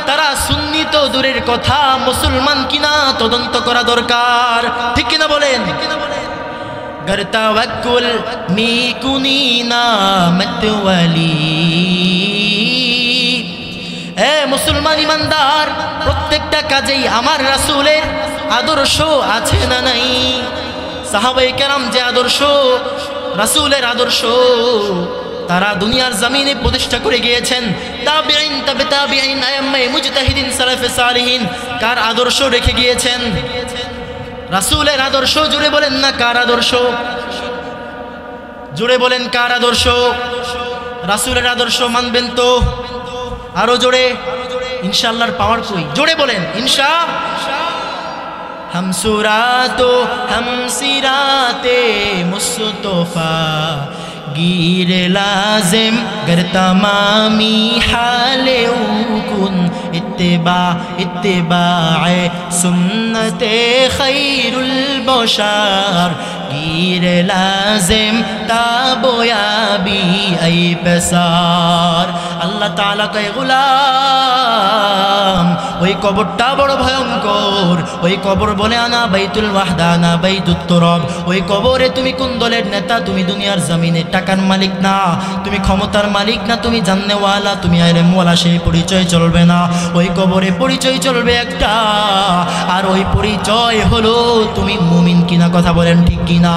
তারা সুন্নি তো দূরের কথা, মুসলমান কিনা তদন্ত করা দরকার। ঠিক কিনা বলেন? गर तवक्कुल मी कुनी नामत वली। এ মুসলমান ইমানদার, প্রত্যেকটা কাজেই আমার রাসূলের আদর্শ আছে না নাই? সাহাবায়ে কেরাম যে আদর্শ, রাসূলের আদর্শ, তারা দুনিয়ার জমিনে প্রতিষ্ঠা করে গিয়েছেন। তাবিঈন, তাবে তাবিঈন, আইম্মায়ে মুজতাহিদিন, সালাফে সালিহিন কার আদর্শ রেখে গিয়েছেন? রাসূলের আদর্শ। জুড়ে বলেন না কার আদর্শ? জুড়ে বলেন কার আদর্শ? রাসূলের আদর্শ মানবেন তো? আরো জোরে। ইনশাআল্লাহর পাওয়ার কই? জোরে বলেন ইনশা। हम सुरातो हम सिराते मुस्तफा गिर लाजिम गर तमामी हाले उकुन इत्तिबा इत्तिबाए सुन्नते खैरुल बशार गिर लाजिम ताबोयाबी ऐ बसार। अल्लाह ताला कहे गुलाम ওই কবরটা বড় ভয়ঙ্কর। ওই কবর বলে আনা বাইতুল ওয়াহদা না বাইতুত তুরাব। ওই কবরে তুমি কোন দলের নেতা? তুমি দুনিয়ার জমিনে টাকার মালিক না, তুমি ক্ষমতার মালিক না, তুমি জান্নেওয়ালা, তুমি আলেমওয়ালা, সেই পরিচয় চলবে না। ওই কবরে পরিচয় চলবে একটা, আর ওই পরিচয় হলো তুমি মুমিন কিনা। কথা বলেন ঠিক কিনা?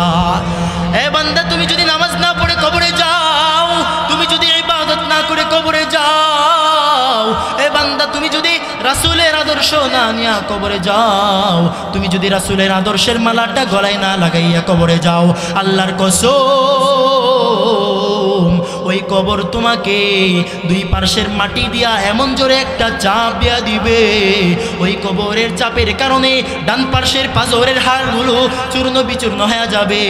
এ বান্দা, তুমি যদি নামাজ না পড়ে কবরে যাও, তুমি যদি ইবাদত না করে কবরে যাও, এ বান্দা তুমি যদি রাসূলের আদর্শ না নিয়া কবরে যাও, তুমি যদি রাসূলের আদর্শের মালাটা গলায় না লাগাইয়া কবরে যাও, আল্লাহর কসম ওই কবর তোমাকে দুই পার্শ্বের মাটি দিয়া এমন জোরে একটা চাপ দিয়া দিবে, ওই কবরের চাপের কারণে ডান পার্শ্বের পাঁজরের হাড়গুলো চূর্ণ বিচূর্ণ হয়ে যাবে।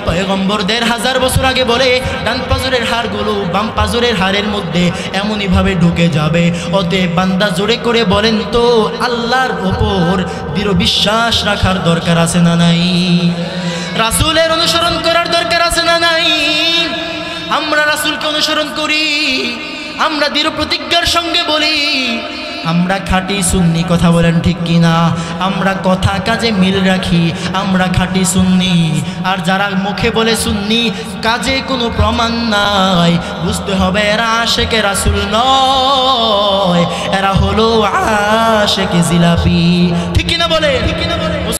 পয়গম্বর ১৫০০ বছর আগে বলে ডান পাঁজরের হাড়গুলো বাম পাঁজরের হাড়ের মধ্যে এমনইভাবে ঢুকে যাবে। অতএব বান্দা জোরে করে বলেন তো, আল্লাহর ওপর দৃঢ় বিশ্বাস রাখার দরকার আছে না নাই? রাসূলের অনুসরণ করার দরকার আছে না নাই? আমরা রাসূলকে অনুসরণ করি, আমরা দৃঢ় প্রতিজ্ঞার সঙ্গে বলি আমরা খাঁটি সুন্নি। কথা বলেন ঠিক কিনা? আমরা কথা কাজে মিল রাখি, আমরা খাঁটি সুন্নি। আর যারা মুখে বলে সুন্নি, কাজে কোনো প্রমাণ নাই, বুঝতে হবে এরা আশেকে রাসূল নয়, এরা হলো আশেকে জিলাপি। ঠিক কিনা বলে? ঠিক কিনা বলে?